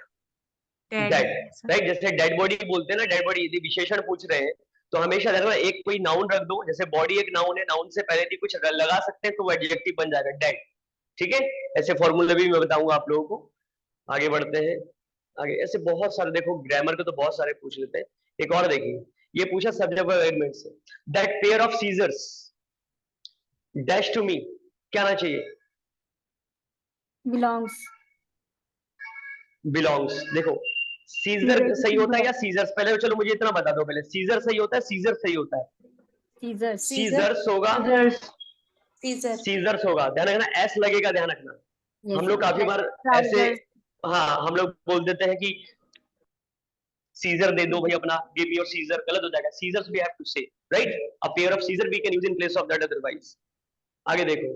Dead. Dead, Sir. Right. जैसे डेड बॉडी बोलते हैं ना, डेड बॉडी। यदि विशेषण पूछ रहे हैं तो हमेशा देखो एक कोई नाउन रख दो। जैसे बॉडी एक नाउन है, नाउन से पहले भी कुछ लगा सकते हैं तो वो एडजेक्टिव बन जाएगा डेड। ठीक है, ऐसे फॉर्मूले भी मैं बताऊंगा आप लोगों को। आगे बढ़ते हैं। आगे ऐसे बहुत सारे, देखो ग्रामर के तो बहुत सारे पूछ लेते हैं। एक और देखिए, ये पूछा सब्जेक्ट एलिमेंट से, that pair of scissors dash to me, क्या आना चाहिए? belongs. बिलोंग्स। देखो सीजर Caesar सही होता है या belongs. सीजर्स? पहले चलो मुझे इतना बता दो, पहले सीजर सही होता है, सीजर सही होता है? Caesars. सीजर्स होगा, सीजर। सीजर्स होगा। ध्यान रखना, एस लगेगा, ध्यान रखना। Yes. हम लोग काफी बार ऐसे, Trousers. हाँ हम लोग बोल देते हैं कि सीजर दे दो भाई अपना, गिव मी योर सीजर, गलत हो जाएगा। Scissors we have to say, right? A pair of scissor we can use in place of that otherwise. आगे देखो,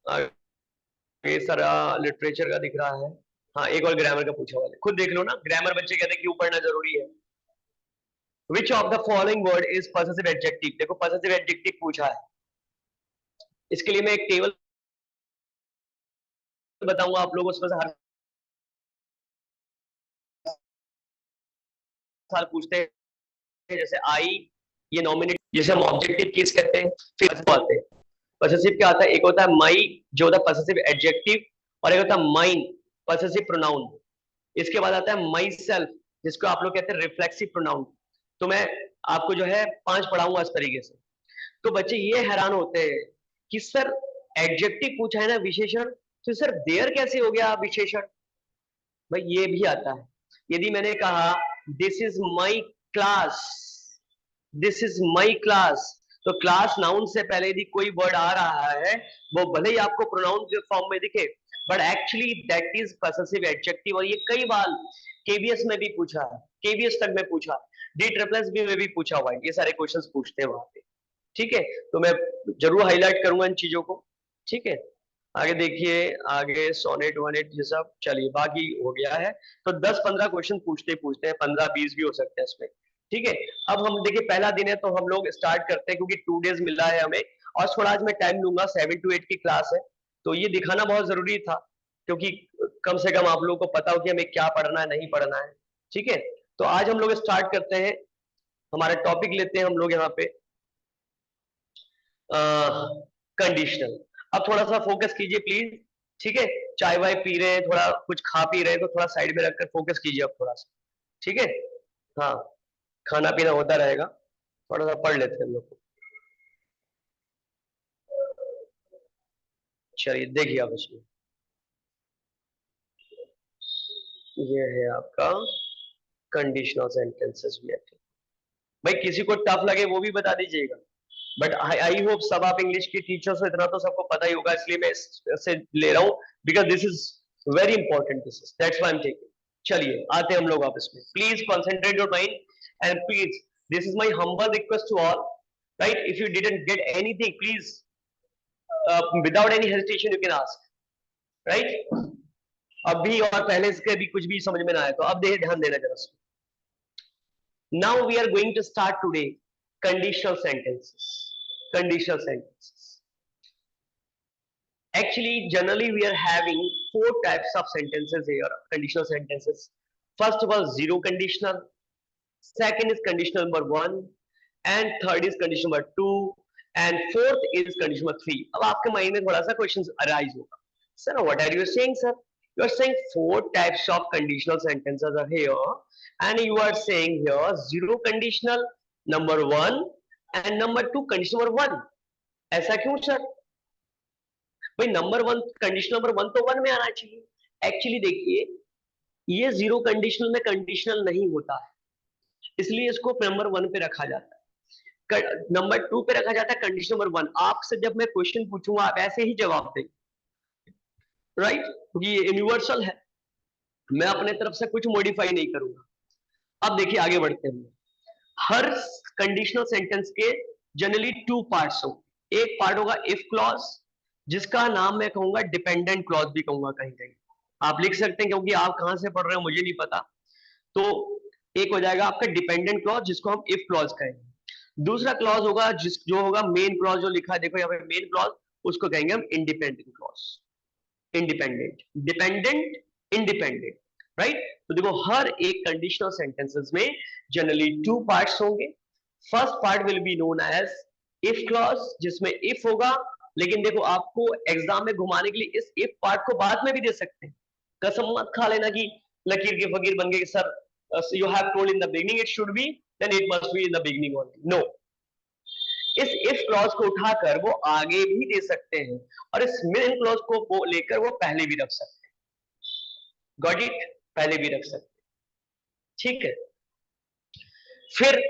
आगे सारा लिटरेचर का दिख रहा है। हाँ, एक और ग्रामर का पूछा हुआ है, खुद देख लो ना। ग्रामर बच्चे कहते हैं क्यों पढ़ना जरूरी है। Which of the following word is possessive adjective? देखो possessive adjective पूछा है। इसके लिए मैं एक टेबल बताऊंगा आप लोगों को, उसमें से हर साल पूछते हैं। जैसे आई, ये नॉमिनेट, जिसे हम ऑब्जेक्टिव केस कहते हैं। फिर आते हैं पॉसेसिव क्या आता है। एक होता है माई, जो होता है पॉसेसिव एडजेक्टिव, और एक होता है माइन, पॉसेसिव प्रोनाउन। इसके बाद आता है माई सेल्फ, जिसको आप लोग कहते हैं रिफ्लेक्सिव प्रोनाउन। तो मैं आपको जो है 5 पढ़ाऊंगा इस तरीके से। तो बच्चे ये हैरान होते हैं कि सर एडजेक्टिव पूछा है ना, विशेषण, तो सर देयर कैसे हो गया विशेषण? भाई ये भी आता है। यदि मैंने कहा this is my class, this is my class, तो क्लास नाउन से पहले यदि कोई वर्ड आ रहा है, वो भले ही आपको प्रोनाउन के फॉर्म में दिखे, but actually that is possessive adjective. और ये कई बार केवीएस में भी पूछा है, केवीएस तक में पूछा, डी ट्रिपल एस बी में भी पूछा हुआ है। ये सारे क्वेश्चंस पूछते हैं वहां पे। ठीक है, तो मैं जरूर हाईलाइट करूंगा इन चीजों को। ठीक है, आगे देखिए, आगे सोनेट वनेट ये सब चलिए बाकी हो गया है। तो 10-15 क्वेश्चन पूछते पूछते हैं, 15-20 भी हो सकते हैं इसमें। ठीक है, अब हम देखिए पहला दिन है तो हम लोग स्टार्ट करते हैं, क्योंकि 2 डेज मिला है हमें। और थोड़ा आज मैं टाइम लूंगा, 7 to 8 की क्लास है, तो ये दिखाना बहुत जरूरी था, क्योंकि कम से कम आप लोगों को पता हो कि हमें क्या पढ़ना है, नहीं पढ़ना है। ठीक है, तो आज हम लोग स्टार्ट करते हैं, हमारा टॉपिक लेते हैं हम लोग यहाँ पे कंडीशनल। अब थोड़ा सा फोकस कीजिए प्लीज। ठीक है, चाय वाय पी रहे हैं, थोड़ा कुछ खा पी रहे हैं, तो थोड़ा साइड में रखकर फोकस कीजिए अब थोड़ा सा। ठीक है, हाँ खाना पीना होता रहेगा, थोड़ा सा पढ़ लेते हैं हम लोग। चलिए देखिए आप इसमें, ये है आपका कंडीशनल सेंटेंसेस में। भाई किसी को टफ लगे वो भी बता दीजिएगा, बट आई होप सब आप इंग्लिश के टीचर्स हो, इतना तो सबको पता ही होगा, इसलिए मैं इससे ले रहा हूँ, because this is very important, this is that's why I am taking. चलिए आते हैं हम लोग वापस में। Please concentrate your mind and please this is my humble request to all, right? If you didn't get anything please without any hesitation you can ask, right? अभी और पहले इसके भी कुछ भी समझ में ना आए तो अब ध्यान देना जरा। Now we are going to start today conditional sentences. Conditional sentences. Actually, generally we are having 4 types of sentences here. Conditional sentences. First of all, zero conditional. Second is conditional number 1, and third is conditional number 2, and fourth is conditional number 3. अब आपके mind में थोड़ा सा question arise होगा, sir what are you saying sir? You are saying 4 types of conditional sentences are here, and you are saying here zero conditional, number 1 and number 2 conditional number 1. ऐसा क्यों sir? भाई number 1 conditional number 1 तो 1 में आना चाहिए। Actually देखिए ये zero conditional में कंडीशनल नहीं होता है, इसलिए इसको नंबर 1 पे रखा जाता है। नंबर 2 पे रखा जाता है कंडीशन नंबर 1। आपसे जब मैं क्वेश्चन पूछूंगा आप ऐसे ही जवाब देंगे, राइट, क्योंकि ये यूनिवर्सल है, मैं अपने तरफ से कुछ मॉडिफाई नहीं करूंगा। अब देखिए आगे बढ़ते हैं। हर कंडीशनल सेंटेंस के जनरली 2 पार्ट्स हो। एक पार्ट होगा इफ क्लॉज, जिसका नाम मैं कहूंगा डिपेंडेंट क्लॉज भी कहूंगा, कहीं कहीं आप लिख सकते हैं, क्योंकि आप कहां से पढ़ रहे हो मुझे नहीं पता। तो एक हो जाएगा आपका डिपेंडेंट क्लॉज, जिसको हम इफ क्लॉज कहेंगे। दूसरा क्लॉज होगा जो होगा मेन क्लॉज, जो लिखा है देखो यहाँ पे मेन क्लॉज, उसको कहेंगे हम independent clause. Independent, dependent, independent, right. तो देखो हर एक कंडीशनल सेंटेंसेस में जनरली 2 पार्ट्स होंगे। First part will be known as if clause, जिसमें इफ होगा, लेकिन देखो आपको एग्जाम में घुमाने के लिए इस इफ पार्ट को बाद में भी दे सकते हैं। कसम मत खा लेना कि लकीर के फकीर बन गए sir, you have told in the beginning it should be, then it must be in the beginning only. No, इस इफ क्लॉज को उठाकर वो आगे भी दे सकते हैं, और इस मेन क्लॉज को वो लेकर वो पहले भी रख सकते हैं। Got it? पहले भी रख सकते हैं, ठीक है। फिर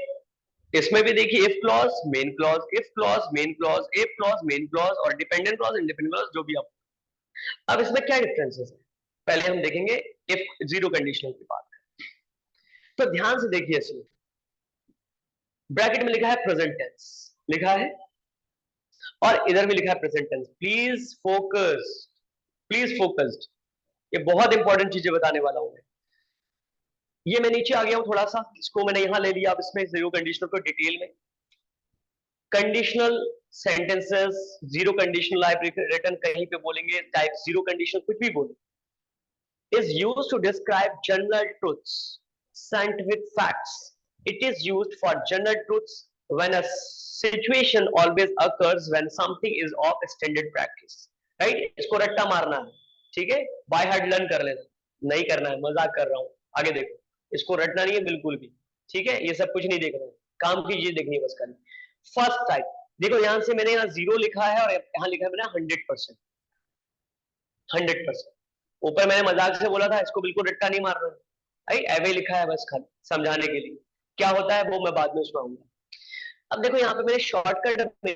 इसमें भी देखिए if clause main clause, if clause main clause, if clause main clause, और डिपेंडेंट क्लॉज इंडिपेंडेंट क्लॉज, जो भी आप। अब इसमें क्या डिफरेंसेस है, पहले हम देखेंगे इफ जीरो कंडीशनल की बात। तो ध्यान से देखिए, इसमें ब्रैकेट में लिखा है प्रेजेंट टेंस लिखा है, और इधर भी लिखा है present tense. Please focus, please focused, ये बहुत इंपॉर्टेंट चीजें बताने वाला हूं मैं। ये मैं नीचे आ गया हूं थोड़ा सा, इसको मैंने यहां ले लिया। अब इसमें जीरो कंडीशनल को डिटेल में, कंडीशनल सेंटेंसेस जीरो कंडीशनल आप रिटर्न कहीं पे बोलेंगे, टाइप जीरो कंडीशनल कुछ भी बोले, is used to describe general truths, scientific facts. It is used for general truths when a situation always occurs when something is of extended practice. Right? इसको रट्टा मारना है, ठीक है, बाय हार्ट लर्न कर लेना, नहीं करना है, मजाक कर रहा हूं। आगे देखो, इसको रटना नहीं है बिल्कुल भी, ठीक है, ये सब कुछ नहीं देखना है, काम की चीज देखनी है बस खाली। फर्स्ट टाइप देखो, यहां से मैंने यहाँ 0 लिखा है, और यहाँ लिखा है मैंने 100%, 100%। ऊपर मैंने मजाक से बोला था इसको बिल्कुल रट्टा नहीं मारना है, एवे लिखा है बस खाली समझाने के लिए। क्या होता है वो मैं बाद में सुनाऊंगा। अब देखो यहाँ पे मैंने शॉर्टकट में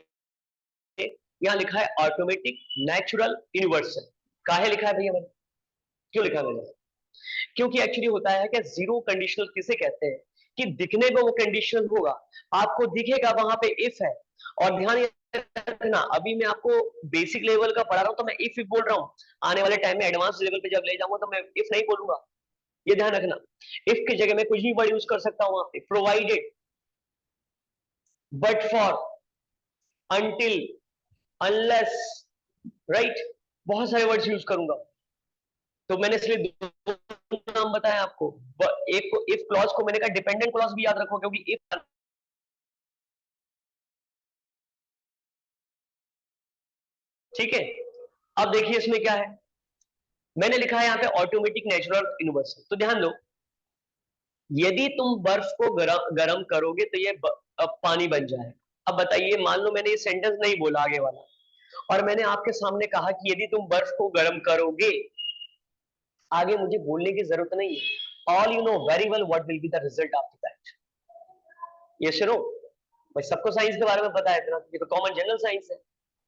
यहाँ लिखा है ऑटोमेटिक, नेचुरल, यूनिवर्सल। काहे लिखा है भैया मैंने, क्यों लिखा मैंने? क्योंकि एक्चुअली होता है कि जीरो कंडीशनल किसे कहते हैं, कि दिखने में वो कंडीशनल होगा, आपको दिखेगा वहां पे इफ है। और ध्यान रखना, अभी मैं आपको बेसिक लेवल का पढ़ा रहा हूं तो मैं इफ बोल रहा हूं, आने वाले टाइम में एडवांस लेवल पे जब ले जाऊंगा तो मैं इफ नहीं बोलूंगा, ये ध्यान रखना। इफ की जगह मैं कुछ भी वर्ड यूज कर सकता हूं वहां पे, provided, but for, until, unless, right, बहुत सारे वर्ड्स यूज करूंगा। तो मैंने इसलिए दो नाम बताया आपको, एक को इफ क्लॉज को मैंने कहा डिपेंडेंट क्लॉज भी याद रखो, क्योंकि इफ, ठीक है। अब देखिए इसमें क्या है, मैंने लिखा है यहाँ पे ऑटोमेटिक, नेचुरल, यूनिवर्सल। तो ध्यान दो, यदि तुम बर्फ को गरम करोगे तो ये पानी बन जाएगा। अब बताइए, मान लो मैंने ये सेंटेंस नहीं बोला आगे वाला, और मैंने आपके सामने कहा कि यदि तुम बर्फ को गर्म करोगे, आगे मुझे बोलने की जरूरत नहीं है, all you know very well what will be the result after that. ये सुनो भाई, सबको साइंस के बारे में पता है इतना, ये तो कॉमन जनरल साइंस है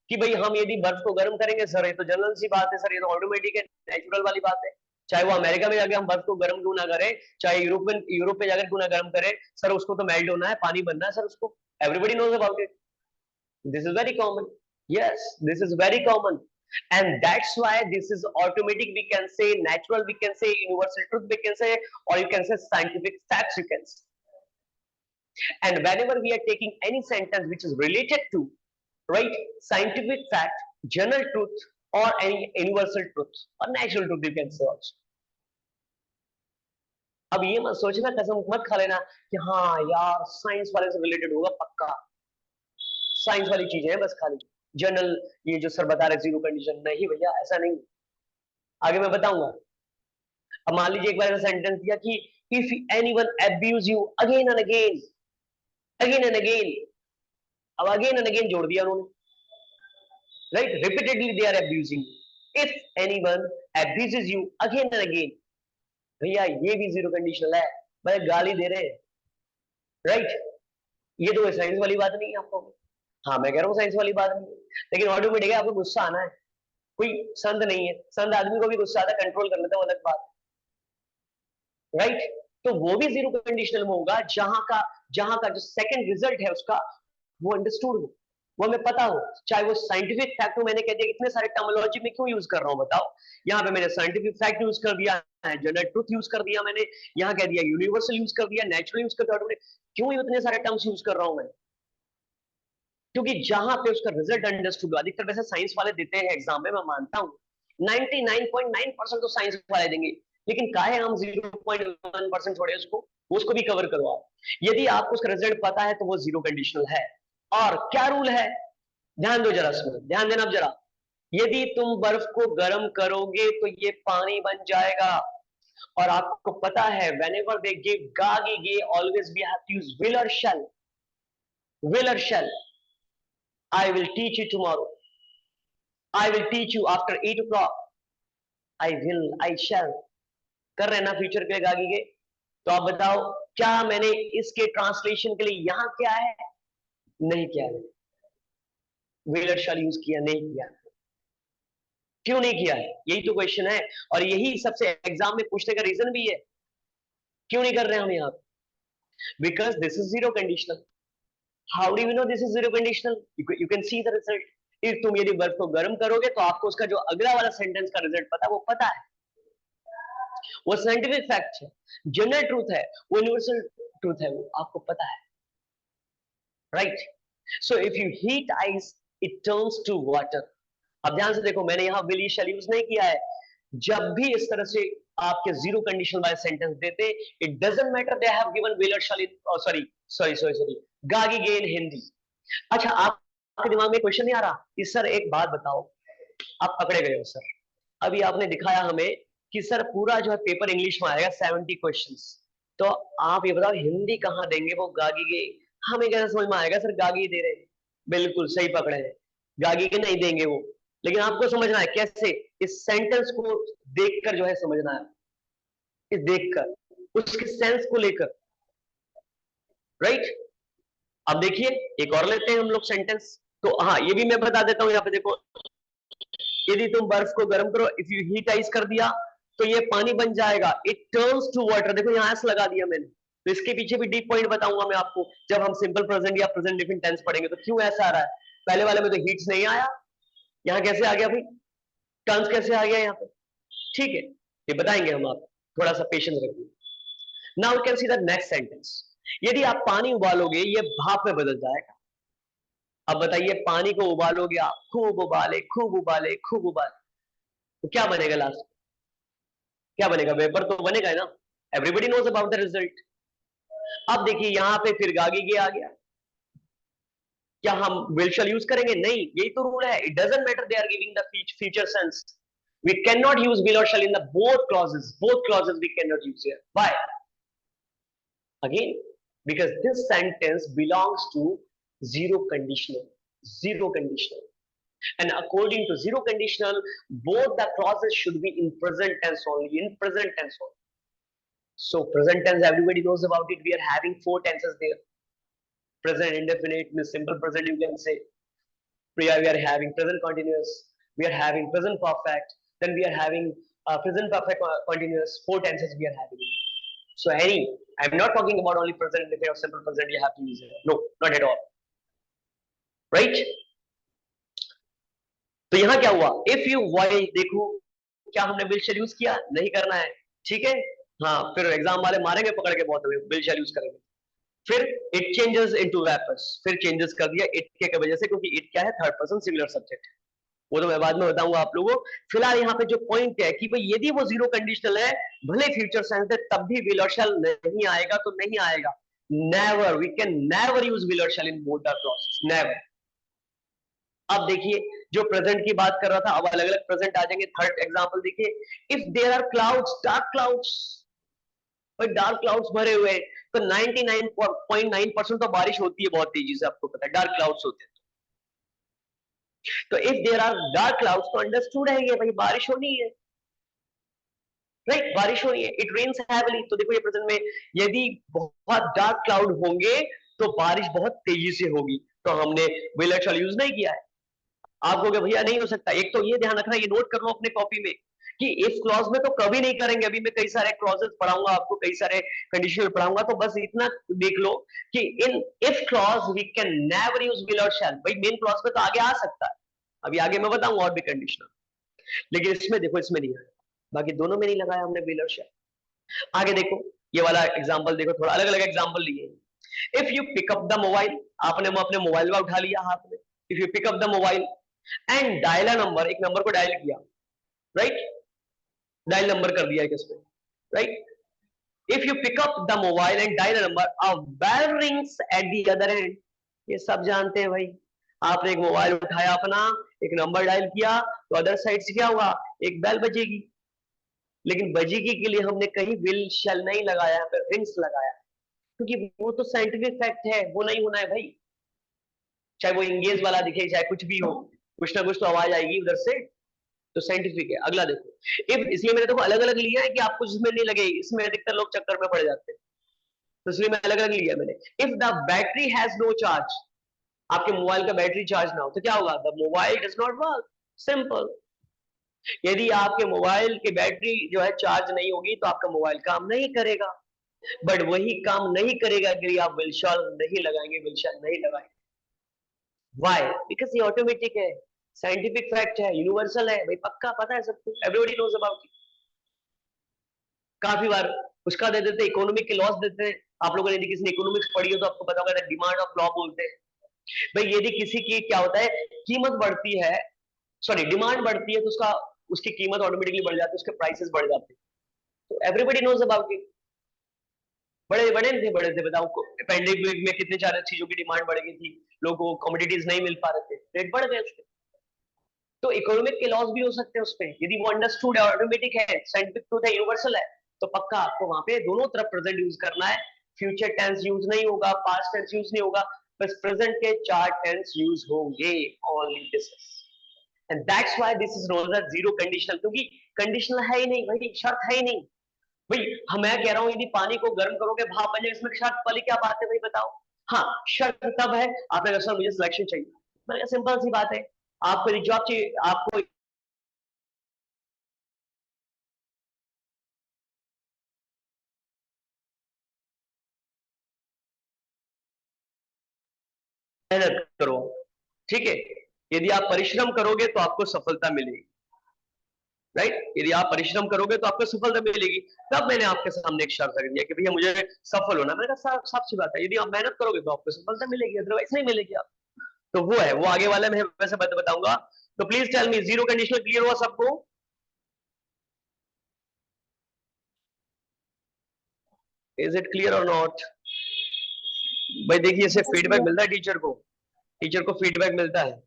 कि भाई हम यदि बर्फ को गर्म करेंगे, सर ये तो जनरल सी बात है, सर ये तो ऑटोमेटिक है, नेचुरल वाली बात है। चाहे वो अमेरिका में जाके हम बर्फ को गर्म क्यों ना करें, चाहे यूरोप में जाकर क्यों ना गर्म करें, सर उसको तो मेल्ट होना है, पानी बनना है सर उसको, everybody knows about it, this is very common, yes this is very common, and that's why this is automatic, we can say natural, we can say universal truth, we can say, or you can say scientific facts, you can say. And whenever we are taking any sentence which is related to, right, scientific fact, general truth, or any universal truth or natural truth, you can say also. अब ये मत सोचना, कसम मत खा लेना कि हाँ यार साइंस वाले से रिलेटेड होगा पक्का, साइंस वाली चीजें हैं बस खाली जनरल, ये जो सर बता रहे जीरो कंडीशन, नहीं भैया ऐसा नहीं। आगे मैं बताऊंगा। अब मान लीजिए एक बार सेंटेंस दिया कि if anyone abuse you again and again, again and again, अब अगेन एंड अगेन जोड़ दिया उन्होंने, right, repeatedly they are abusing, if anyone abuses you again and again, भैया ये भी जीरो कंडीशनल है, भाई गाली दे रहे हैं, राइट? ये तो साइंस वाली बात नहीं है आपको। हाँ, मैं कह रहा हूँ साइंस वाली बात नहीं है, लेकिन ऑटोमेटिक है आपको गुस्सा आना है। कोई संत नहीं है, संत आदमी को भी गुस्सा आता है, कंट्रोल कर लेता है, वो अलग बात, राइट? तो वो भी जीरो कंडीशनल में होगा जहां का जो सेकंड रिजल्ट है उसका वो अंडरस्टूड हो, वो हमें पता हो, चाहे वो साइंटिफिक फैक्ट हो। मैंने कह दिया इतने सारे टर्मिनोलॉजी में क्यों यूज कर रहा हूं बताओ। यहाँ पे मैंने साइंटिफिक फैक्ट यूज कर दिया है, जनरल ट्रुथ यूज कर दिया मैंने, यहाँ कह दिया यूनिवर्सल यूज कर दिया, नेचुरल यूज कर दिया। क्यों इतने सारे टर्म्स यूज कर रहा हूं मैं? क्योंकि जहां पे उसका रिजल्ट अंडरस्टूड, अधिकतर वैसे साइंस वाले देते हैं एग्जाम में, मैं मानता हूं 99.9% तो साइंस वाले देंगे, लेकिन काहे हम 0.1% छोड़े उसको भी कवर करो आप। यदि आपको उसका रिजल्ट पता है तो वो जीरो कंडीशनल है। और क्या रूल है, ध्यान दो जरा, इसमें ध्यान देना जरा। यदि तुम बर्फ को गर्म करोगे तो ये पानी बन जाएगा। और आपको पता है whenever they give gagi ge always we have to use will or shall. Will or shall. I will teach you tomorrow. I will teach you after 8 o'clock. I will, I shall. कर रहे ना future के लिए गागी के। तो आप बताओ क्या मैंने इसके ट्रांसलेशन के लिए यहां क्या है, नहीं किया है, will or shall यूज किया नहीं किया। क्यों नहीं किया है, यही तो क्वेश्चन है। और यही सबसे एग्जाम में पूछने का रीजन भी है, क्यों नहीं कर रहे हम यहाँ पे, because this is zero conditional. How do you know this is zero conditional? You can see the result. If तुम यदि बर्फ को गर्म करोगे तो आपको उसका जो अगला वाला सेंटेंस का रिजल्ट पता है, वो पता है, वो साइंटिफिक फैक्ट है, जनरल ट्रूथ है, वो यूनिवर्सल ट्रूथ है, वो आपको पता है, right? So if you heat ice it turns to water. अब ध्यान से देखो, मैंने यहां विल शैल यूज नहीं किया है। जब भी इस तरह से आपके जीरो कंडीशन वाले सेंटेंस देते, it doesn't matter they have given will और शैल इन, सॉरी गागी गे इन हिंदी। अच्छा, आपके दिमाग में क्वेश्चन नहीं आ रहा कि सर एक बात बताओ, आप पकड़े गए हो सर, अभी आपने दिखाया हमें कि सर पूरा जो है पेपर इंग्लिश में आएगा 70 क्वेश्चंस, तो आप ये बताओ हिंदी कहां देंगे वो गागी गे? हमें कैसे समझ में आएगा सर गागी दे रहे? बिल्कुल सही पकड़े हैं, गागी के नहीं देंगे वो, लेकिन आपको समझना है कैसे, इस सेंटेंस को देखकर जो है समझना है, इस देखकर उसके सेंस को लेकर, राइट? अब देखिए एक और लेते हैं हम लोग सेंटेंस। तो हाँ, ये भी मैं बता देता हूं, यहाँ पे देखो, यदि तुम बर्फ को गर्म करो, इफ यू हीट आइस कर दिया तो ये पानी बन जाएगा, इट टर्न्स टू वाटर। देखो यहां से लगा दिया मैंने, तो इसके पीछे भी डीप पॉइंट बताऊंगा मैं आपको जब हम सिंपल प्रेजेंट या प्रेजेंट डिफिनिट टेंस पढ़ेंगे। तो क्यों ऐसा आ रहा है, पहले वाले में तो हीट्स नहीं आया, यहाँ कैसे आ गया भाई, टर्न्स कैसे आ गया यहाँ पे? ठीक है, ये बताएंगे हम, आप थोड़ा सा पेशेंस रखिए। Now you can see the next sentence. यदि आप पानी उबालोगे ये भाप में बदल जाएगा। अब बताइए, पानी को उबालोगे आप, खूब उबाले खूब उबाले खूब उबाले, तो क्या बनेगा लास्ट? क्या बनेगा? वेपर तो बनेगा ना। Everybody knows about the result. अब देखिए यहां पे फिर गागी के आ गया, क्या हम विल शैल यूज करेंगे? नहीं, यही तो रूल है, it doesn't matter they are giving the future sense, we can not use will और shall in the both clauses we can not use here. Why? Again because this sentence belongs to zero conditional, and according to zero conditional both the clauses should be in present tense only, so present tense everybody knows about it. We are having 4 tenses there: present indefinite, simple present, you can say. We are having present continuous, we are having present perfect, then we are having present perfect continuous. 4 tenses we are having. So I'm not talking about only present indefinite or simple present you have to use it. No, not at all. Right? तो यहां क्या हुआ, if you Y, देखो क्या हमने will shall use किया? नहीं करना है, ठीक है? हाँ, फिर एग्जाम वाले मारेंगे पकड़ के बहुत, विल शैल यूज करेंगे। फिर इट चेंजेस इनटू वेपर्स, फिर चेंजेस कर दिया इट के वजह से, क्योंकि इट क्या है, थर्ड पर्सन सिंगुलर सब्जेक्ट, वो तो मैं बाद में बताऊंगा आप लोगों। फिलहाल यहाँ पे जो पॉइंट है कि भाई यदि वो जीरो कंडीशनल है, भले फ्यूचर सेंस है, तब भी विल और शैल नहीं आएगा, तो नहीं आएगा। Never, we can never use will और shall in both the clauses, never. अब देखिए जो प्रेजेंट की बात कर रहा था, अब अलग अलग प्रेजेंट आ जाएंगे। थर्ड एग्जांपल देखिए, if there are clouds, dark clouds, dark clouds भरे हुए, तो 99.9% तो बारिश होती है बहुत तेजी से, आपको पता है डार्क क्लाउड्स होते हैं। तो if there are dark clouds तो अंडरस्टूड है ये भाई बारिश होनी है, राइट, बारिश हो रही है, इट रेन्स हैवीली। तो देखो ये प्रेजेंट में यदि बहुत डार्क क्लाउड होंगे तो बारिश बहुत तेजी से होगी। तो हमने विल एंड शैल यूज नहीं किया है। आप कहोगे भैया नहीं हो सकता, एक तो ये ध्यान रखना, ये नोट कर लो अपने कॉपी में कि इफ क्लॉज में तो कभी नहीं करेंगे। अभी मैं कई सारे क्लॉजेस पढ़ाऊंगा आपको, कई सारे कंडीशन पढ़ाऊंगा, तो बस इतना देख लो कि in if clause we can never use will और शैल। भाई मेन क्लॉज में तो आगे आ सकता है, अभी आगे मैं बताऊंगा और भी कंडीशन, लेकिन इसमें देखो इसमें नहीं है, बाकी दोनों में नहीं लगाया हमने विल और शैल। आगे देखो ये वाला एग्जाम्पल देखो, थोड़ा अलग अलग एग्जाम्पल लिए। If you pick up the mobile, आपने अपने मोबाइल में उठा लिया हाथ में, if you pick up the mobile and dial a number, एक नंबर को डायल किया, राइट, डायल नंबर कर दिया किसमें, right. If you pick up the mobile and dial a number, a bell rings at the other end. ये सब जानते हैं भाई, आपने एक मोबाइल उठाया अपना, एक नंबर डायल किया, तो अदर साइड से क्या होगा, एक बेल बजेगी। लेकिन बजेगी के लिए हमने कहीं विल शैल नहीं लगाया, रिंग्स लगाया, क्योंकि वो तो साइंटिफिक फैक्ट है, वो नहीं होना है भाई। चाहे वो इंगेज वाला दिखे, चाहे कुछ भी हो, कुछ ना कुछ तो आवाज आएगी उधर से, तो साइंटिफिक है। अगला देखो, इफ, इसलिए मैंने देखो अलग अलग लिया है कि आपको जिसमें नहीं लगे, इसमें अधिकतर लोग चक्कर में पड़ जाते हैं, तो इसलिए मैं अलग अलग लिया मैंने। If the battery has no charge, आपके मोबाइल का बैटरी चार्ज ना हो तो क्या होगा, the mobile does not work, simple. यदि आपके मोबाइल की बैटरी जो है चार्ज नहीं होगी तो आपका मोबाइल काम नहीं करेगा। बट वही काम नहीं करेगा यदि आप विल शैल नहीं लगाएंगे, विल शैल नहीं लगाएंगे। व्हाई? बिकॉज़ ये ऑटोमेटिक है, साइंटिफिक फैक्ट है, यूनिवर्सल है भाई, पक्का पता है सबको, एवरीबॉडी नोज अबाउट इट। काफी बार उसका दे देते, इकोनॉमिक के लॉस देते हैं। आप लोगों ने यदि किसी ने इकोनॉमिक्स पढ़ी हो तो आपको पता होगा, डिमांड ऑफ लॉ बोलते हैं। भाई यदि किसी की क्या होता है, कीमत बढ़ती है, सॉरी डिमांड बढ़ती है, तो उसका उसकी कीमत ऑटोमेटिकली बढ़ जाती है, उसके प्राइसेस बढ़ जाते हैं। तो एवरीबॉडी नोज अबाउट इट। बड़े बड़े थे, बड़े थे, बताओ पैंडेमिक में कितने सारे चीजों की डिमांड बढ़ गई थी, लोगों को कमोडिटीज नहीं मिल पा रहे थे, रेट बढ़ गए उसके। तो इकोनॉमिक के लॉस भी हो सकते हैं उसपे, यदि वो अंडरस्टूड है, ऑटोमेटिक है, साइंटिफिक ट्रूथ है, यूनिवर्सल है, तो पक्का आपको वहां पे दोनों तरफ प्रेजेंट यूज करना है। फ्यूचर टेंस यूज नहीं होगा, पास्ट टेंस यूज नहीं होगा, बस प्रेजेंट के 4 टेंस यूज होंगे, only this. And that's why this is known as zero conditional, क्योंकि कंडीशनल है ही नहीं भाई, शर्त है ही नहीं भाई। मैं कह रहा हूं यदि पानी को गर्म करोगे भाप बन जाएगा, इसमें शर्त वाली क्या बात है भाई, बताओ। हाँ, शर्त तब है आपने कहा सर मुझे सिलेक्शन चाहिए, मैंने कहा सिंपल सी बात है, आपको एक जॉब चाहिए, आपको मेहनत करो, ठीक है। यदि आप परिश्रम करोगे तो आपको सफलता मिलेगी, राइट। यदि आप परिश्रम करोगे तो आपको सफलता मिलेगी। तब मैंने आपके सामने एक शर्त रख दिया कि भैया मुझे सफल होना, मैंने कहा साफ सी बात है, यदि आप मेहनत करोगे तो आपको सफलता मिलेगी, अदरवाइज नहीं मिलेगी आप। तो वो है, वो आगे वाला मैं वैसे बताऊंगा। तो please tell me, zero conditional clear हुआ सबको? इज इट क्लियर और नॉट? भाई देखिए, इससे फीडबैक मिलता है टीचर को फीडबैक मिलता है।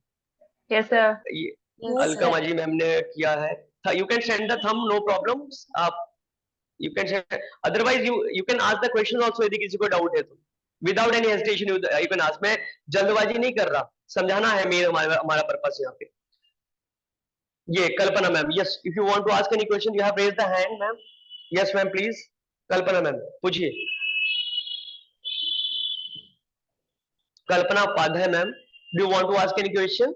Yes, sir. ये Yes, अलका sir. माजी मैम ने किया है, you can send the thumb, no problem. आप you can send, otherwise you can ask the question also, यदि किसी को डाउट है तो without any hesitation you can ask. मैं जल्दबाजी नहीं कर रहा, समझाना है मेरा हमारा पर्पस यहाँ पे। ये Kalpana ma'am, yes, if you want to ask any question you have raise the hand ma'am. Yes ma'am please, Kalpana ma'am पूछिए। Kalpana Upadhyay ma'am, do you want to ask any question?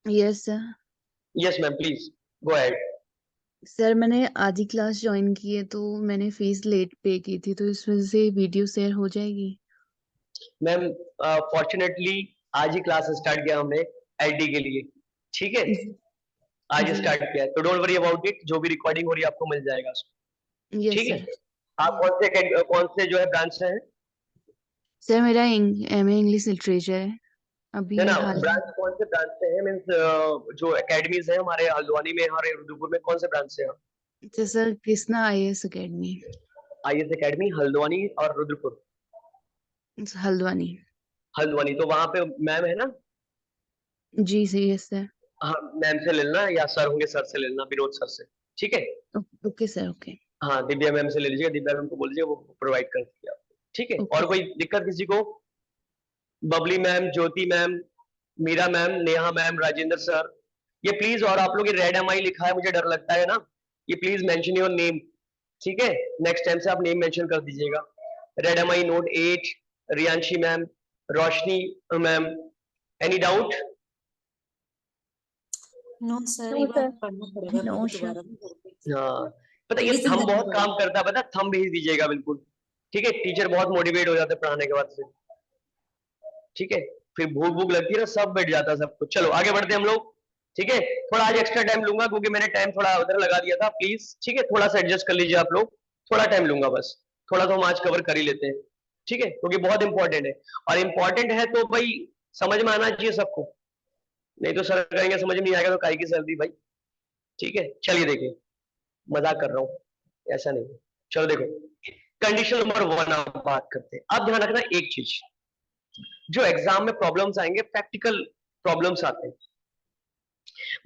Yes sir. Yes ma'am please go ahead. Sir मैंने आधी class join की है तो मैंने fees late पे की थी, तो इस वजह से वीडियो शेयर हो जाएगी? मैम फॉर्चुनेटली आज ही क्लास स्टार्ट किया हमने एलडी के लिए, ठीक है, आज जी। स्टार्ट किया है, तो डोंट वरी अबाउट इट, जो भी रिकॉर्डिंग हो रही है आपको मिल जाएगा उसमें, यस ठीक है। सर। आप कौन से जो है ब्रांच से हैं? सर मेरा एमए इंग्लिश लिटरेचर है अभी ना हाल। ब्रांच कौन से ब्रांच से है, मींस जो एकेडमीज है हमारे हल्द्वानी में, हमारे रुद्रपुर में, कौन से ब्रांच से हैं? तो sir Krishna IAS academy. IAS academy Haldwani और रुद्रपुर? हल्द्वानी। हल्द्वानी, तो वहां पे मैम है ना? जी सर, यस सर। हाँ, मैम से ले लेना, या सर होंगे, सर से ले लेना, विनोद सर से, ठीक है। Okay sir, okay. हाँ, दिव्या मैम से ले लीजिएगा, दिव्या मैम को बोल दीजिए, वो प्रोवाइड कर देंगे आपको, ठीक है। ओके। और कोई दिक्कत किसी को? Babli ma'am, Jyoti ma'am, Meera ma'am, Neha ma'am, Rajendra sir, ये प्लीज, और आप लोग ये रेड MI लिखा है, मुझे डर लगता है ना, ये प्लीज मेंशन योर नेम, ठीक है, नेक्स्ट टाइम से आप नेम मेंशन कर दीजिएगा। Red MI note 8, Riyanshi ma'am, Roshni ma'am, any doubt? No sir, No, एक बार sir. पढ़ना पड़ेगा No, मुझे sure. दोबारा। हाँ, पता है ये Revision थंब करना बहुत काम पड़ेगा। करता है, पता है, थंब भेज दीजिएगा बिल्कुल, ठीक है, टीचर बहुत मोटिवेट हो जाते हैं पढ़ाने के बाद से, ठीक है, फिर भूख भूख लगती है ना, सब बैठ जाता है सब कुछ। चलो आगे बढ़ते हैं हम लोग, ठीक है, थोड़ा आज एक्स्ट्रा टाइम लूंगा क्योंकि मैंने टाइम थोड़ा उधर लगा दिया था, प्लीज, ठीक है, थोड़ा सा एडजस्ट कर लीजिए आप लोग, थोड़ा टाइम लूंगा बस, थोड़ा तो हम आज कवर कर ही लेते हैं, ठीक है, क्योंकि बहुत इंपॉर्टेंट है, और इंपॉर्टेंट है तो भाई समझ में आना चाहिए सबको, नहीं तो सर कहेंगे समझ में नहीं आएगा तो काहे की सर्दी भाई, ठीक है। चलिए देखिए, मजाक कर रहा हूँ, ऐसा नहीं है। चलो देखो, कंडीशन नंबर 1 आप बात करते हैं। अब ध्यान रखना एक चीज, जो एग्जाम में प्रॉब्लम्स आएंगे, प्रैक्टिकल प्रॉब्लम्स आते हैं,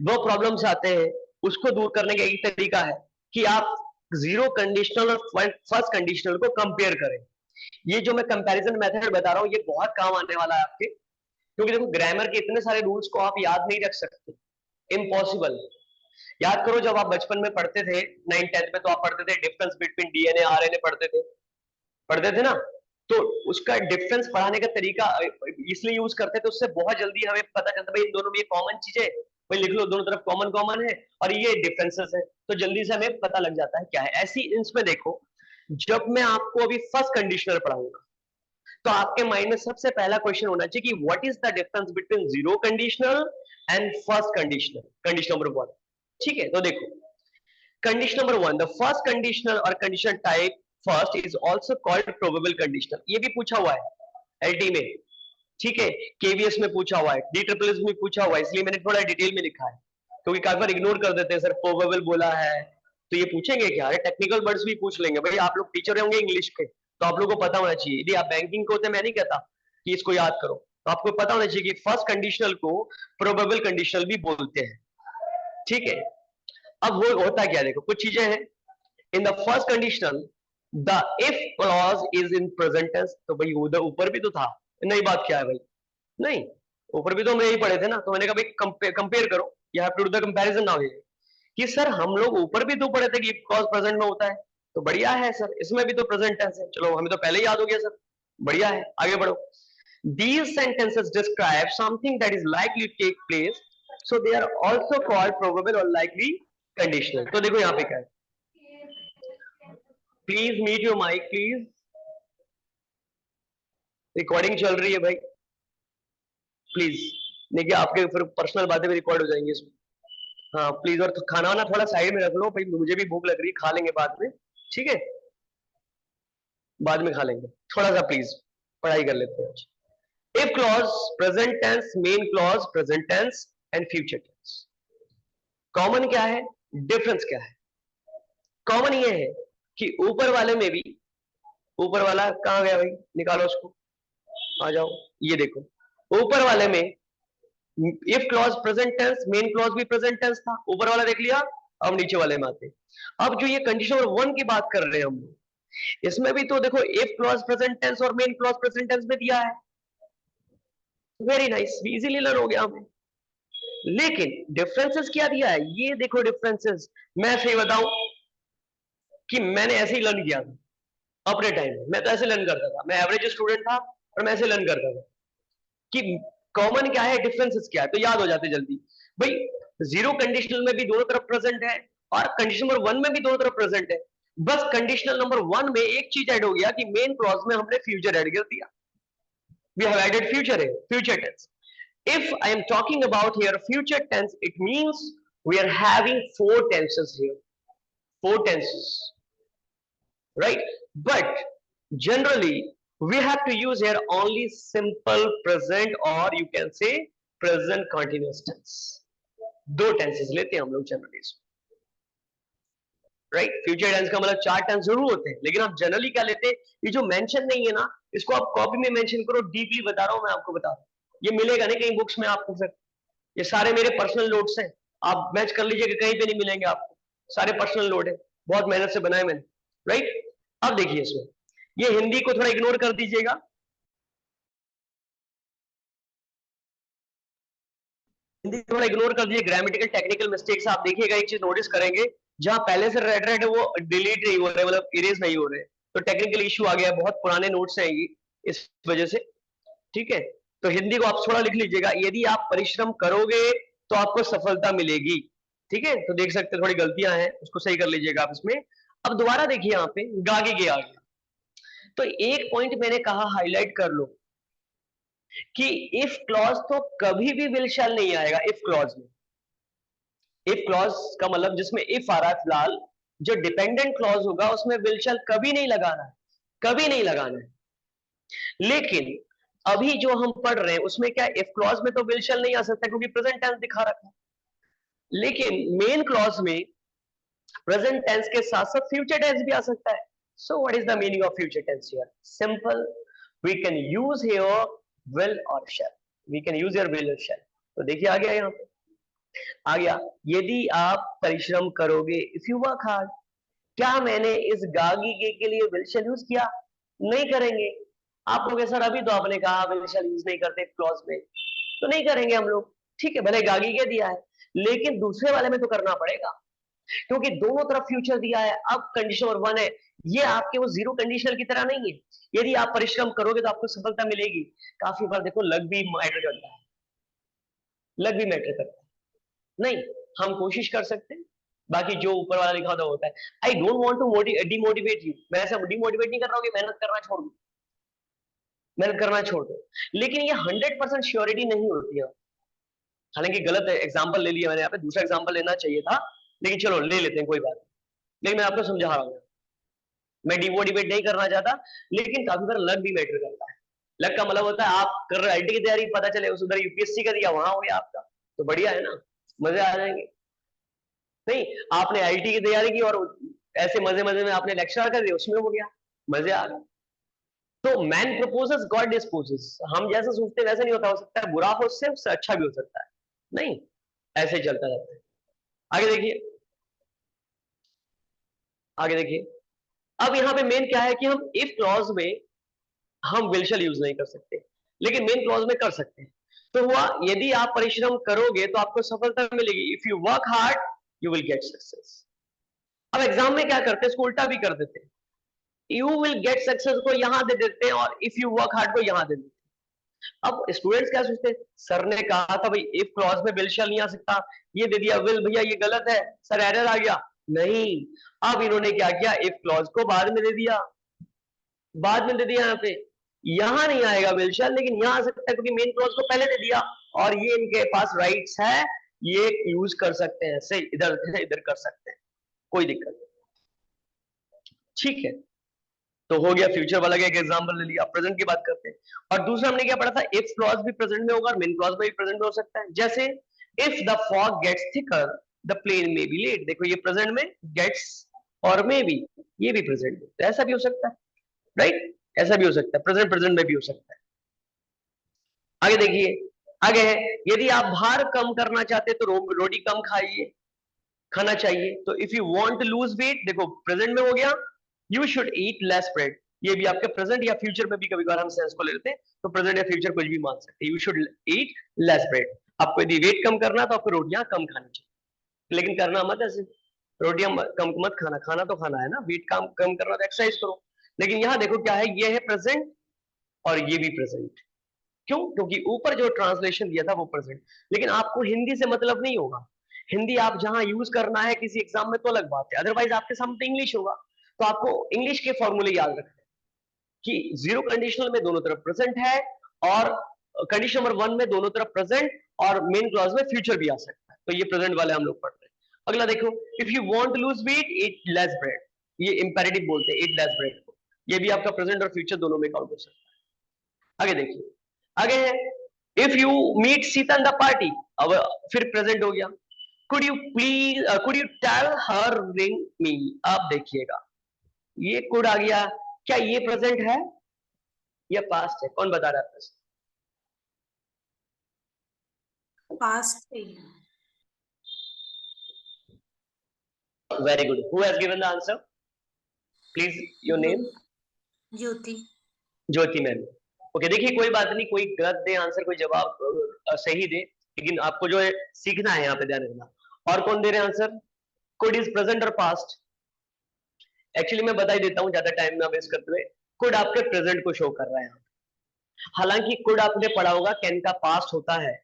वो प्रॉब्लम्स आते हैं, उसको दूर करने का एक तरीका है कि आप जीरो कंडीशनल और फर्स्ट कंडीशनल को कंपेयर करें। ये जो मैं कंपैरिजन मेथड बता रहा हूं, ये बहुत काम आने वाला है आपके, क्योंकि देखो ग्रामर के इतने सारे रूल्स को आप याद नहीं रख सकते, इम्पॉसिबल। याद करो जब आप बचपन में पढ़ते थे 9th-10th में, तो आप पढ़ते थे डिफरेंस बिटवीन DNA RNA, पढ़ते थे ना, तो उसका डिफरेंस पढ़ाने का तरीका इसलिए यूज करते थे, उससे बहुत जल्दी हमें पता चलता भाई इन दोनों में ये कॉमन चीज है, भाई लिख लो दोनों तरफ कॉमन कॉमन है और ये डिफरेंसेस है, तो जल्दी से हमें पता लग जाता है क्या है। ऐसी इसमें देखो, जब मैं आपको अभी फर्स्ट कंडीशनल पढ़ाऊंगा, तो आपके माइंड में सबसे पहला क्वेश्चन होना चाहिए कि what is the difference between zero conditional and first conditional, condition number 1, ठीक है। तो देखो, condition number 1, the first conditional और condition type first is also called probable conditional, ये भी पूछा हुआ है LT में, ठीक है, KVS में पूछा हुआ है, DSSS में पूछा हुआ है, इसलिए मैंने थोड़ा डिटेल में लिखा है, क्योंकि काफी बार इग्नोर कर देते हैं, सर प्रोबेबल बोला है तो ये पूछेंगे क्या, अरे टेक्निकल वर्ड्स भी पूछ लेंगे भाई, आप लोग टीचर होंगे इंग्लिश के, तो आप लोगों को पता होना चाहिए, यदि आप बैंकिंग को होते मैं नहीं कहता कि इसको याद करो, तो आपको पता होना चाहिए कि फर्स्ट कंडीशनल को प्रोबेबल कंडीशनल भी बोलते हैं, ठीक है। अब वो होता क्या, देखो कुछ चीजें हैं, in the first conditional the if clause is in present tense, तो भाई उधर ऊपर भी तो था, नई बात क्या है भाई, नहीं, ऊपर भी तो हम यही पढ़े थे ना, तो मैंने कहा भाई कंपेयर करो, you have to do the comparison now here, कि सर हम लोग ऊपर भी तो पढ़े थे कि क्लॉज प्रेजेंट में होता है, तो बढ़िया है सर, इसमें भी तो प्रेजेंट टेंस है, चलो हमें तो पहले ही याद हो गया सर, बढ़िया है, आगे बढ़ो। These sentences describe something that is likely to take place, so they are also called probable or likely conditional। तो देखो यहाँ पे क्या है, please mute your mic please, recording चल रही है भाई, प्लीज, देखिए आपके फिर पर्सनल बातें भी रिकॉर्ड हो जाएंगी इसमें, हाँ प्लीज, और खाना वाना थोड़ा साइड में रख लो भाई, मुझे भी भूख लग रही है, खा लेंगे बाद में, ठीक है, बाद में खा लेंगे, थोड़ा सा प्लीज पढ़ाई कर लेते हैं। If clause present tense, main clause present tense and future tense, common क्या है, डिफरेंस क्या है, कॉमन ये है कि ऊपर वाले में भी, ऊपर वाला कहां गया भाई, निकालो उसको, आ जाओ, ये देखो ऊपर वाले में if clause present tense, main clause भी प्रेजेंट टेंस था, ऊपर वाला देख लिया, अब नीचे वाले में आते, अब जो ये कंडीशन नंबर 1 की बात कर रहे हैं हम लोग, इसमें भी तो देखो इफ क्लॉज प्रेजेंट टेंस और मेन क्लॉज प्रेजेंट टेंस में दिया है, वेरी नाइस, इजीली लर्न हो गया हमें, लेकिन डिफरेंसेस क्या दिया है, ये देखो डिफरेंसेस, मैं सही बताऊं कि मैंने ऐसे ही लर्न किया था अपने टाइम में, मैं तो ऐसे लर्न करता था, मैं एवरेज स्टूडेंट था और मैं ऐसे लर्न करता था कि कॉमन क्या है, डिफरेंसेस क्या है, तो याद हो जाते जल्दी भाई, जीरो कंडीशनल में भी दोनों तरफ प्रेजेंट है और कंडीशन नंबर 1 में भी दोनों तरफ प्रेजेंट है, बस कंडीशनल नंबर 1 में एक चीज ऐड हो गया कि मेन क्लॉज में हमने फ्यूचर ऐड कर दिया, we have added future tense. If I am talking about here future tense, it means we are having 4 tenses here, 4 tenses, right? But generally we have to use here only simple present, or you can say present continuous tense, 2 tenses लेते हैं हम लोग generally, right. Future tense का मतलब 4 tense जरूर होते हैं, लेकिन आप जनरली क्या लेते हैं, ये जो मेंशन नहीं है ना, इसको आप कॉपी में मेंशन करो, डीपली बता रहा हूं मैं आपको, बता रहा हूं, ये मिलेगा नहीं कहीं बुक्स में आपको, फिर ये सारे मेरे पर्सनल नोट्स हैं, आप मैच कर लीजिए कि कहीं पे नहीं मिलेंगे आपको, सारे पर्सनल नोट है, बहुत मेहनत से बनाए मैंने, राइट। अब देखिए इसमें, ये हिंदी को थोड़ा इग्नोर कर दीजिएगा, हिंदी थोड़ा इग्नोर कर दीजिए, ग्रामेटिकल टेक्निकल मिस्टेक्स आप देखिएगा, एक चीज नोटिस करेंगे जहां पहले से रेड रेड है वो डिलीट नहीं हो रहे, मतलब इरेज नहीं हो रहे, तो टेक्निकल इशू आ गया, बहुत पुराने नोट्स हैं ये, इस वजह से। ठीक है, तो हिंदी को आप थोड़ा लिख लीजिएगा, यदि आप परिश्रम करोगे तो आपको सफलता मिलेगी। ठीक है, तो देख सकते हैं थोड़ी गलतियां हैं, उसको सही कर लीजिएगा आप इसमें। अब दोबारा देखिए यहाँ पे गागे के आगे, तो एक पॉइंट मैंने कहा हाईलाइट कर लो कि इफ क्लॉज तो कभी भी विल शैल नहीं आएगा इफ क्लॉज में। इफ क्लॉज का मतलब जिसमें इफ आ रहा है फिलहाल, जो डिपेंडेंट क्लॉज होगा उसमें विल शैल कभी नहीं लगाना है, कभी नहीं लगाना है। लेकिन अभी जो हम पढ़ रहे हैं उसमें क्या, इफ क्लॉज में तो विल शैल नहीं आ सकता क्योंकि प्रेजेंट टेंस दिखा रखा है, लेकिन मेन क्लॉज में प्रेजेंट टेंस के साथ साथ फ्यूचर टेंस भी आ सकता है। So what is the meaning of future tense here? Simple, we can use here will और shall, we can use your will और शैल। तो देखिए आ गया, यहाँ पे आ गया, यदि आप परिश्रम करोगे, इफ यू वर्क हार्ड। क्या मैंने इस गागी के लिए विल शैल यूज किया? नहीं करेंगे। आप लोग सर अभी तो आपने कहा विल शैल यूज नहीं करते क्लॉज में, तो नहीं करेंगे हम लोग। ठीक है, भले गागी के दिया है, लेकिन दूसरे वाले में तो करना पड़ेगा क्योंकि दोनों तरफ फ्यूचर दिया है। अब कंडीशन नंबर 1 है, ये आपके वो जीरो कंडीशनल की तरह नहीं है, यदि आप परिश्रम करोगे तो आपको सफलता मिलेगी। काफी बार देखो लक भी मैटर करता है, लक भी मैटर करता है। नहीं, हम कोशिश कर सकते हैं, बाकी जो ऊपर वाला लिखा होता होता है। I don't want to demotivate you, मैं ऐसा डिमोटिवेट नहीं कर रहा हूं कि मेहनत करना छोड़ दो, मेहनत करना छोड़ दो, लेकिन ये 100% श्योरिटी नहीं होती है। हालांकि गलत एग्जांपल ले लिया मैंने यहाँ पे, दूसरा एग्जांपल लेना चाहिए था, लेकिन चलो ले लेते हैं, कोई बात नहीं। लेकिन मैं आपको समझा रहा हूँ, मैं डिमोटिवेट नहीं करना चाहता, लेकिन काफी बार लक भी मैटर करता है। लक का मतलब होता है आप कर रहे आईटी की तैयारी, पता चले उस उधर यूपीएससी का दिया, वहां हो गया आपका, तो बढ़िया है ना, मजे आ जाएंगे। नहीं, आपने आईटी की तैयारी की और ऐसे मजे मजे में आपने लेक्चर कर दिया, उसमें हो गया, मजे आ गए। तो मैन प्रपोजेस गॉड डिस्पोजेस, हम जैसा सोचते वैसे नहीं होता, हो सकता है बुरा हो, उससे अच्छा भी हो सकता है, नहीं ऐसे चलता रहता है। आगे देखिए, आगे देखिए, अब यहाँ पे मेन क्या है कि हम इफ क्लॉज में हम विल शैल यूज नहीं कर सकते, लेकिन मेन क्लॉज में कर सकते हैं। तो हुआ, यदि आप परिश्रम करोगे तो आपको सफलता मिलेगी, if you work hard you will get success. अब एग्जाम में क्या करते हैं, इसको उल्टा भी कर देते हैं, यू विल गेट सक्सेस को यहां दे देते हैं और इफ यू वर्क हार्ड को यहां दे देते हैं। अब स्टूडेंट्स क्या सोचते हैं, सर ने कहा था भाई इफ क्लॉज में विल शैल नहीं आ सकता, ये दे दिया विल, भैया ये गलत है सर, एरर आ गया। नहीं, अब इन्होंने क्या किया, इफ क्लॉज को बाद में दे दिया, बाद में दे दिया, यहाँ पे यहां नहीं आएगा विल शैल, लेकिन यहां आ सकता है क्योंकि मेन क्लॉज को पहले दे दिया और ये इनके पास राइट्स है, ये यूज कर सकते हैं, ऐसे इधर से इधर कर सकते हैं, कोई दिक्कत नहीं। ठीक है, तो हो गया फ्यूचर वाला का एक एग्जांपल ले लिया। प्रेजेंट की बात करते हैं, और दूसरा हमने क्या पढ़ा था, इफ क्लॉज भी प्रेजेंट में होगा और मेन क्लॉज में भी प्रेजेंट में हो सकता है। जैसे if the fog gets thicker the plane may be late, देखो ये प्रेजेंट में गेट्स और मे बी, ये भी प्रेजेंट में, तो ऐसा भी हो सकता है, राइट, ऐसा भी हो सकता है, प्रेजेंट प्रेजेंट में भी हो सकता है। आगे देखिए, आगे है, यदि आप भार कम करना चाहते हैं तो रोटी कम खाइए, खाना चाहिए। तो if you want to lose weight, देखो प्रेजेंट में हो गया, you should eat less bread, ये भी आपके प्रेजेंट या फ्यूचर में भी कभी कभार हम सेंस को ले लेते हैं, तो प्रेजेंट या फ्यूचर कुछ भी मान सकते हैं। You should eat less bread, आपको यदि वेट कम करना तो आपको रोटियां कम खानी चाहिए, लेकिन करना मत ऐसे, रोटियां कम मत खाना, खाना तो खाना है ना, वेट कम करना तो एक्सरसाइज करो। लेकिन यहाँ देखो क्या है, ये है प्रेजेंट और ये भी प्रेजेंट, क्यों? क्योंकि ऊपर जो ट्रांसलेशन दिया था वो प्रेजेंट, लेकिन आपको हिंदी से मतलब नहीं होगा, हिंदी आप जहां यूज करना है किसी एग्जाम में तो अलग बात है, अदरवाइज आपके सामने इंग्लिश होगा, तो आपको इंग्लिश के फॉर्मूले याद रखने कि जीरो कंडीशनल में दोनों तरफ प्रेजेंट है और कंडीशन नंबर 1 में दोनों तरफ प्रेजेंट और मेन क्लॉज में फ्यूचर भी आ सकता है, तो ये प्रेजेंट वाले हम लोग पढ़ रहे हैं। अगला देखो, if you want to lose weight eat less bread, ये इंपेरेटिव बोलते हैं, ईट लेस ब्रेड को, ये भी आपका प्रेजेंट और फ्यूचर दोनों में काउंट हो सकता है। आगे देखिए, आगे है, if you meet Sita in the party, अब फिर प्रेजेंट हो गया, could you please could you tell her ring me, आप देखिएगा ये कुड आ गया, क्या ये प्रेजेंट है या पास्ट है, कौन बता रहा है? पास्ट है। Very good, who has given the answer, please your name? Jyoti. Jyoti ma'am. Okay, देखिए कोई बात नहीं, कोई गलत दे आंसर, कोई जवाब सही दे, लेकिन आपको जो है सीखना है यहाँ पे, ध्यान रखना। और कौन दे रहे हैं आंसर? कुड इज प्रेजेंट और पास्ट। एक्चुअली मैं बता ही देता हूँ ज्यादा टाइम ना वेस्ट करते हुए, कुड आपके प्रेजेंट को शो कर रहा है। हालांकि कुड आपने पढ़ा होगा कैन का पास्ट होता है,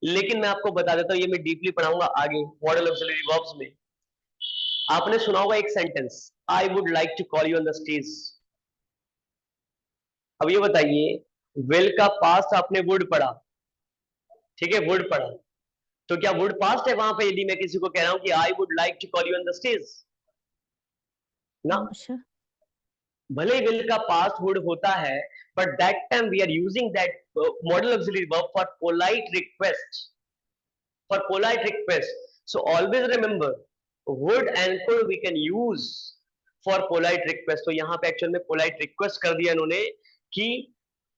लेकिन मैं आपको बता देता हूँ, ये मैं डीपली पढ़ाऊंगा आगे मॉडल ऑक्सिलरी वर्ब्स में। आपने सुना होगा एक sentence, I would like to call you on the stage. अब ये बताइए, विल का पास्ट आपने वुड पढ़ा, ठीक है, वुड पढ़ा, तो क्या वुड पास्ट है वहां पे यदि मैं किसी को कह रहा हूं कि I would like to call you on the stage? ना, भले ही विल का पास्ट वुड होता है, but that time we are using that model auxiliary verb for polite request, for polite request. So always remember, would and could we can use for polite request. तो यहाँ पे actual में polite request कर दिया इन्होंने कि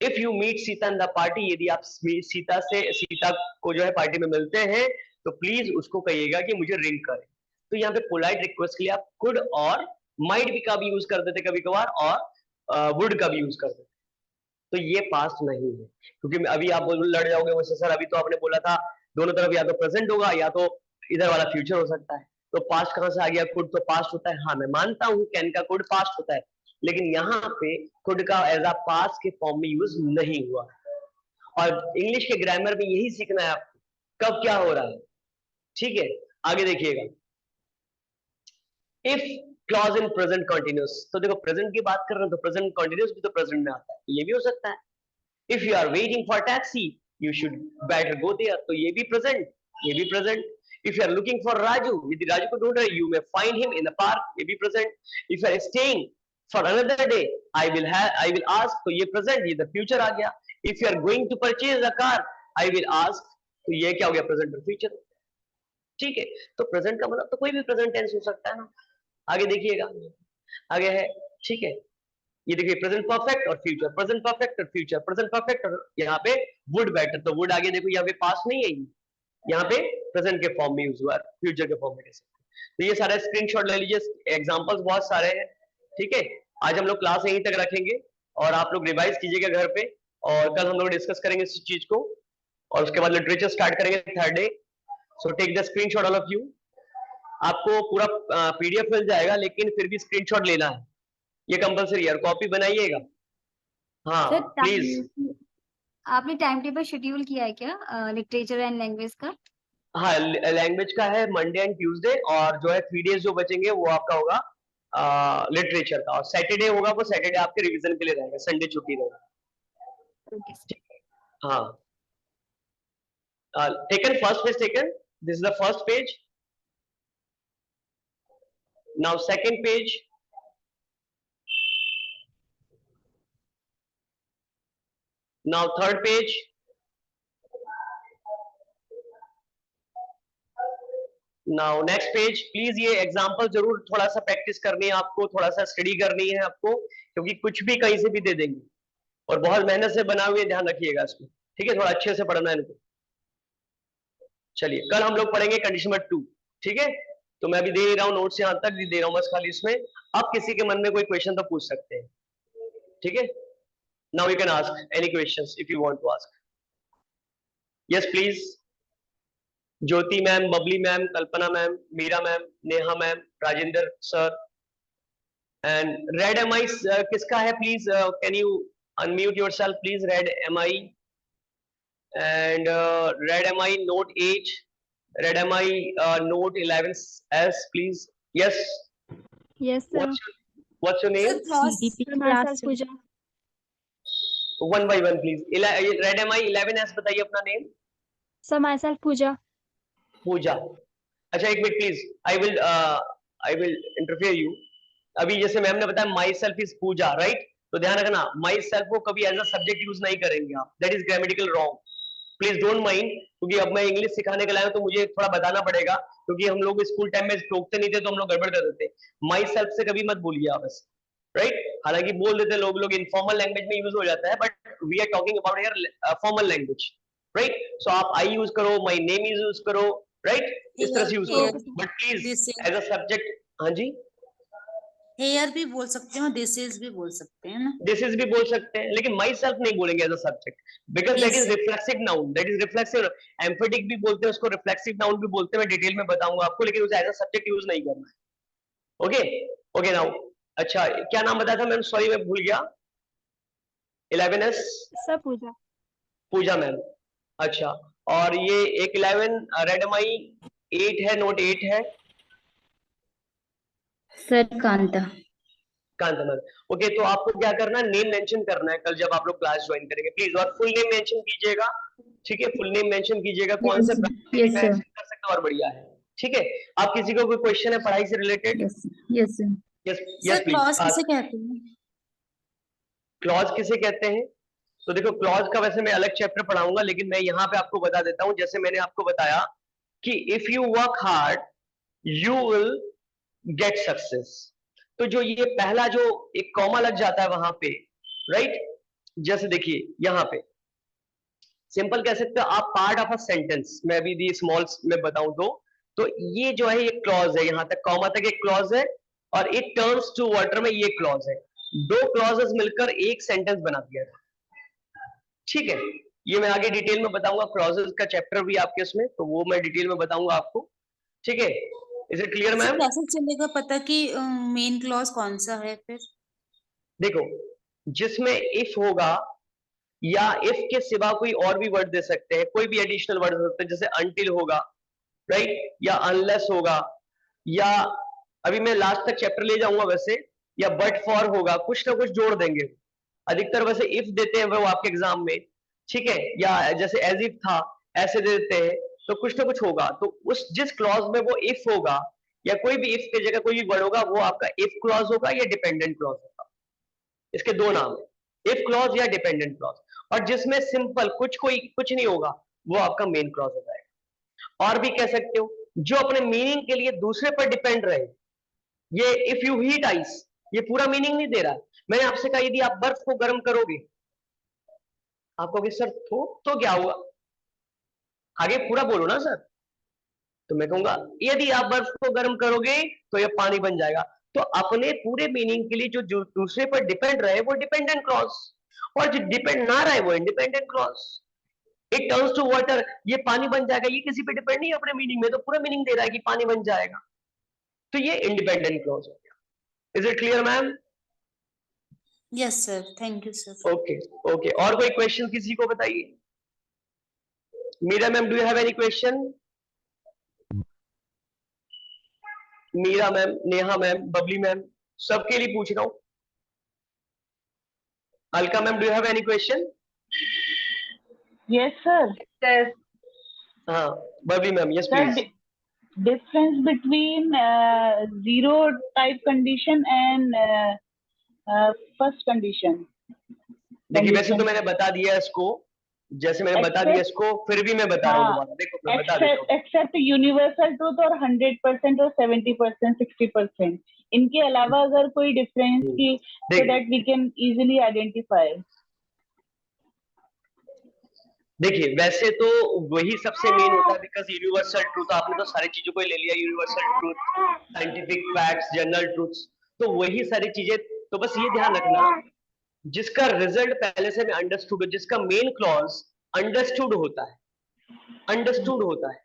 if you meet Sita in the party, यदि आप सीता को जो है पार्टी में मिलते हैं तो प्लीज उसको कहिएगा कि मुझे रिंग करे। तो यहाँ पे पोलाइट रिक्वेस्ट के लिए आप कुड और माइट भी का भी यूज कर देते कभी कभार, और वुड का भी यूज कर देते। तो ये पास्ट नहीं है, क्योंकि अभी आप लड़ जाओगे मुझसे, सर अभी तो आपने बोला था दोनों तरफ या तो प्रेजेंट होगा या तो इधर वाला फ्यूचर हो सकता है, तो पास्ट कहां से आ गया? कुड तो पास्ट होता है। हाँ मैं मानता हूं कैन का कुड पास्ट होता है, लेकिन यहाँ पे कुड का एज अ पास्ट के फॉर्म में यूज नहीं हुआ। और इंग्लिश के ग्रामर में यही सीखना है आपको, कब क्या हो रहा है। ठीक है, आगे देखिएगा, if clause in present continuous, तो देखो प्रेजेंट की बात कर रहे हैं तो प्रेजेंट कंटिन्यूअस भी तो प्रेजेंट में आता है, ये भी हो सकता है। If you are waiting for taxi you should better go there, तो ये भी प्रेजेंट, ये भी present. If you are looking for Raju, यदि राजू को ढूंढ रहे you may find him in the park, ये भी present. If you are staying for another day I will ask, तो ये प्रेजेंट, ये द फ्यूचर आ गया। If you are going to purchase a car I will ask, तो ये क्या हो गया? प्रेजेंट और फ्यूचर। ठीक है, तो प्रेजेंट का मतलब तो कोई भी प्रेजेंट टेंस हो सकता है ना। आगे देखिएगा, आगे है, ठीक है, ये देखिए प्रेजेंट परफेक्ट और फ्यूचर, प्रेजेंट परफेक्ट और फ्यूचर, प्रेजेंट परफेक्ट और यहाँ पे वुड बेटर, तो वुड आगे देखो यहाँ पे पास नहीं है, यहाँ पे प्रेजेंट के फॉर्म में यूज हुआ, फ्यूचर के फॉर्म में कैसे। तो ये सारे स्क्रीनशॉट ले लीजिए, एग्जांपल्स बहुत सारे हैं। ठीक है, आज हम लोग क्लास यहीं तक रखेंगे और आप लोग रिवाइज कीजिएगा घर पे, और कल हम लोग डिस्कस करेंगे इस चीज को, और उसके बाद लिटरेचर स्टार्ट करेंगे third day. So take the screenshot all of you. आपको पूरा पीडीएफ मिल जाएगा, लेकिन फिर भी स्क्रीनशॉट लेना है, ये कंपलसरी है, कॉपी बनाइएगा। हाँ प्लीज। आपने टाइम टेबल शेड्यूल किया है क्या लिटरेचर एंड लैंग्वेज का? हाँ लैंग्वेज का है मंडे एंड ट्यूसडे, और जो है 3 डेज जो बचेंगे वो आपका होगा लिटरेचर का, और सैटरडे होगा वो सैटरडे आपके रिवीजन के लिए रहेगा, संडे छुट्टी रहेगा। हाँ taken first page, taken this is the first page. Now second page, now third page, now next page। Please ये एग्जांपल जरूर थोड़ा सा प्रैक्टिस करनी है आपको, थोड़ा सा स्टडी करनी है आपको, क्योंकि कुछ भी कहीं से भी दे देंगे और बहुत मेहनत से बना हुए, ध्यान रखिएगा इसमें। ठीक है, थोड़ा अच्छे से पढ़ना है इनको। चलिए कल हम लोग पढ़ेंगे कंडीशन नंबर 2। ठीक है, तो मैं अभी दे रहा हूँ नोट्स, यहाँ तक दे रहा हूँ बस खाली इसमें। अब किसी के मन में कोई क्वेश्चन तो पूछ सकते हैं। ठीक है, now you can ask any questions if you want to ask. Yes please. Jyoti ma'am, Babli ma'am, Kalpana ma'am, Meera ma'am, Neha ma'am, Rajendra sir, and red M I किसका है? Please can you unmute yourself please. Red M I and red M I note 8, red M I note 11s please. Yes yes sir. What's your name? Class Pooja. One by one please. Red M I 11s बताइए अपना name. Sir my self. Pooja. Pooja एक minute please, I will interfere you. अभी जैसे ma'am ने बताया myself is Puja, right? तो ध्यान रखना, माई सेल्फ को कभी एज अ सब्जेक्ट यूज नहीं करेंगे आप, that is grammatical wrong. Please don't mind, क्योंकि अब मैं इंग्लिश सिखाने के लाया तो मुझे थोड़ा बताना पड़ेगा, क्योंकि हम लोग स्कूल टाइम में टोकते नहीं थे तो हम लोग गड़बड़ कर देते। माई सेल्फ से कभी मत बोलिए आप बस, राइट? हालांकि बोल देते लोग इनफॉर्मल लैंग्वेज में यूज हो जाता है, but we are talking about here formal language, right? So आप आई यूज करो, माई नेम यूज करो, राइट? इस तरह से यूज करो, but please as a subject. हाँ जी, हेयर भी बोल सकते हो, दिस इज भी बोल सकते हैं ना। दिस इज भी बोल सकते हैं, लेकिन माई सेल्फ नहीं बोलेंगे as a subject, because that Yes, is sir. Reflexive noun, that is reflexive. Emphatic भी बोलते हैं उसको, रिफ्लेक्सिव नाउन भी बोलते हैं, मैं डिटेल में बताऊंगा आपको, लेकिन उसे एज अ सब्जेक्ट यूज नहीं करना है। ओके ओके नाउ, अच्छा क्या नाम बताया था मैम, सॉरी मैं भूल गया। 11S सर पूजा। पूजा मैम। अच्छा, और ये एक 11 रेड एमआई 8 है, नोट 8 है sir Kanta. Kanta ma'am. Okay, तो आपको क्या करना है, नेम मेंशन करना है कल जब आप लोग क्लास ज्वाइन करेंगे प्लीज, और फुल नेम मेंशन कीजिएगा। ठीक है, फुल नेम मेंशन कीजिएगा, कौन से यस सर। मेंशन कर सकते हो और बढ़िया है। ठीक है, आप किसी को कोई क्वेश्चन है पढ़ाई से related? Yes yes sir. Yes sir yes please clause किसे आस्क। कहते हैं? क्लॉज किसे कहते हैं? तो देखो क्लॉज का वैसे मैं अलग चैप्टर पढ़ाऊंगा, लेकिन मैं यहाँ पे आपको बता देता हूँ, जैसे मैंने आपको बताया कि if you work hard you will get success. तो जो ये पहला जो एक कॉमा लग जाता है वहां पे, राइट, जैसे देखिए यहाँ पे सिंपल कह सकते हो आप, पार्ट ऑफ अ सेंटेंस, मैं अभी दी स्मॉल में बताऊं तो ये जो है ये क्लॉज है, यहाँ तक कॉमा तक एक क्लॉज है, और इट टर्न्स टू वाटर में ये क्लॉज है, दो क्लॉजेस मिलकर एक सेंटेंस बना दिया है। ठीक है, ये मैं आगे डिटेल में बताऊंगा, क्लॉजेस का चैप्टर भी आपके उसमें, तो वो मैं डिटेल में बताऊंगा आपको। ठीक है, is it clear sir ma'am? कैसे चलेगा पता कि मेन क्लॉज कौन सा है फिर? देखो, जिसमें इफ होगा या इफ के सिवा कोई और भी वर्ड दे सकते हैं, कोई भी एडिशनल वर्ड दे सकते हैं, जैसे अनटिल होगा, राइट, या अनलेस होगा, या अभी मैं लास्ट तक चैप्टर ले जाऊंगा वैसे, या बट फॉर होगा, कुछ ना कुछ जोड़ देंगे। अधिकतर वैसे इफ देते हैं वो आपके एग्जाम में, ठीक है, या जैसे एज इफ था ऐसे दे देते हैं, तो कुछ ना कुछ होगा, तो उस जिस क्लॉज में वो इफ होगा या कोई भी इफ की जगह कोई भी वर्ड होगा, वो आपका इफ क्लॉज होगा या डिपेंडेंट क्लॉज होगा। इसके दो नाम है, इफ क्लॉज या डिपेंडेंट क्लॉज। और जिसमें सिंपल कुछ नहीं होगा, वो आपका मेन क्लॉज हो जाएगा। और भी कह सकते हो जो अपने मीनिंग के लिए दूसरे पर डिपेंड रहे, ये इफ यू हीट आइस, ये पूरा मीनिंग नहीं दे रहा है। मैंने आपसे कहा यदि आप बर्फ को गर्म करोगे, आप कहोगे सर तो क्या हुआ, आगे पूरा बोलो ना सर। तो मैं कहूंगा यदि आप बर्फ को गर्म करोगे तो ये पानी बन जाएगा। तो अपने पूरे मीनिंग के लिए जो दूसरे पर डिपेंड रहे वो डिपेंडेंट क्लॉज, और जो डिपेंड ना रहे वो independent clause. It turns to water, ये पानी बन जाएगा, ये किसी पे डिपेंड नहीं है अपने मीनिंग में, तो पूरा मीनिंग दे रहा है कि पानी बन जाएगा, तो ये इंडिपेंडेंट क्लॉज हो गया। Is it clear ma'am? Yes sir, thank you sir. Okay okay, और कोई क्वेश्चन किसी को बताइए। Meera ma'am, do you have any question? Meera ma'am, Neha ma'am, Babli ma'am, सबके लिए पूछ रहा हूं। Alka ma'am, do you have any question? Yes, sir. Sir, हाँ, Babli ma'am, yes sir, please. difference between zero type condition and first condition. देखिए वैसे तो मैंने बता दिया इसको, जैसे मैंने बता दिया इसको, फिर भी मैं बता रहा हूँ दोबारा, देखो मैं बता देता हूँ। Except universal truth और 100% और 70%, 60%. इनके अलावा अगर कोई डिफरेंस की, so that we can easily identify. देखिए वैसे तो वही सबसे मेन होता है, बिकॉज यूनिवर्सल ट्रूथ, आपने तो सारी चीजों को ले लिया, universal truth, scientific facts, general truths, तो वही सारी चीजें। तो बस ये ध्यान रखना, जिसका रिजल्ट पहले से अंडरस्टूड हो, जिसका मेन क्लॉज अंडरस्टूड होता है,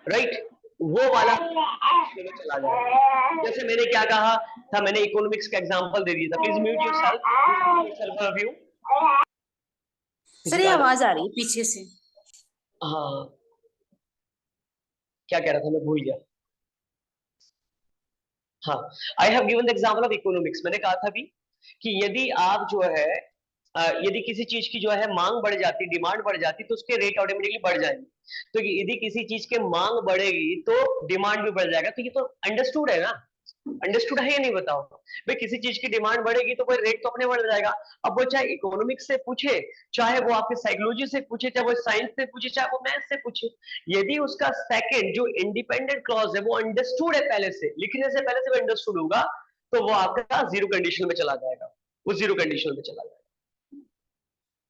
राइट, वो वाला में चला जाएगा। जैसे मैंने क्या कहा था, मैंने इकोनॉमिक्स का एग्जांपल दे दिया था, please mute yourself of you. Sir ये आवाज आ रही है पीछे से। हाँ, क्या कह रहा था मैं भूल गया। हाँ, I have given the example of economics. मैंने कहा था भी कि यदि आप जो है यदि किसी चीज की जो है मांग बढ़ जाती, डिमांड बढ़ जाती, तो उसके रेट ऑटोमेटिकली बढ़ जाएंगे। तो यदि किसी चीज के मांग बढ़ेगी तो डिमांड भी बढ़ जाएगा, तो ये तो अंडरस्टूड है ना, अंडरस्टूड है या नहीं बताओ भाई, किसी चीज की डिमांड बढ़ेगी तो कोई रेट तो अपने बढ़ जाएगा। अब वो चाहे इकोनॉमिक्स से पूछे, चाहे वो आपके साइकोलॉजी से पूछे, चाहे वो साइंस से पूछे, चाहे वो मैथ से पूछे, यदि उसका सेकंड जो इंडिपेंडेंट क्लॉज है वो अंडरस्टूड है, पहले से लिखने से पहले से वो अंडरस्टूड होगा, तो वो आपका जीरो कंडीशन में चला जाएगा, वो जीरो कंडीशन में चला जाएगा।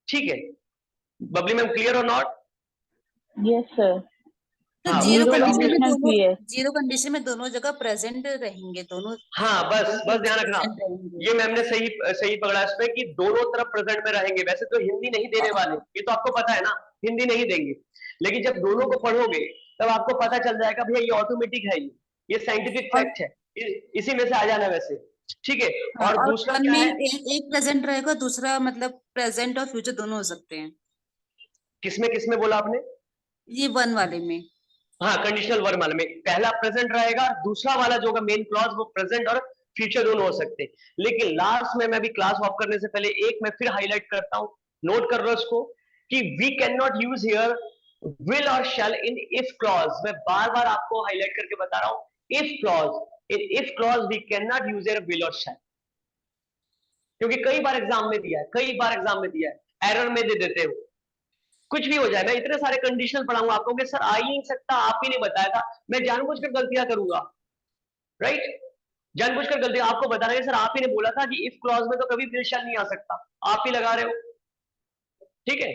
ठीक है बबली मैम, क्लियर और नॉट? Yes, sir. तो हाँ जीरो जीरो फिर कंडीशन में कंडीशनल दोनों पीएस। जीरो कंडीशन में दोनों जगह प्रेजेंट रहेंगे, दोनों हाँ बस दोनों बस ध्यान रखना, प्रेजेंट रहेंगे। ये मैम ने सही सही पकड़ा इसमें कि दोनों तरफ प्रेजेंट में रहेंगे। वैसे तो हिंदी नहीं देने वाले, ये तो आपको पता है ना, हिंदी नहीं देंगे, लेकिन जब दोनों को पढ़ोगे तब आपको पता चल जाएगा भैया ये ऑटोमेटिक है, ये साइंटिफिक और फैक्ट है, इसी में से आ जाना वैसे, ठीक है। हाँ, और और दूसरा वन क्या में है, एक प्रेजेंट रहेगा, दूसरा मतलब प्रेजेंट और फ्यूचर दोनों हो सकते हैं, किसमें किसमें बोला आपने? ये वन वाले में। हाँ कंडीशनल वर्ब वाले में पहला प्रेजेंट रहेगा, दूसरा वाला जो होगा मेन क्लॉज वो प्रेजेंट और फ्यूचर दोनों हो सकते हैं। लेकिन लास्ट में मैं भी क्लास ऑफ करने से पहले एक मैं फिर हाईलाइट करता हूं, नोट कर लो इसको, कि we can not use here will और शैल इन इफ क्लॉज। मैं बार बार आपको हाईलाइट करके बता रहा हूं, if clause, in if clause we can not use here will और शैल, क्योंकि कई बार एग्जाम में दिया है, कई बार एग्जाम में दिया है, एरर में दे देते हो, कुछ भी हो जाए। मैं इतने सारे कंडीशनल पढ़ाऊंगा आपको कि सर आ ही नहीं सकता, आप ही नहीं बताया था, मैं जानबूझकर गलतियां करूंगा, राइट, जानबूझकर गलतियां आपको बता रहे हैं, सर आप ही ने बोला था कि इफ क्लॉज में तो कभी विल शैल नहीं आ सकता, आप ही लगा रहे हो, ठीक है।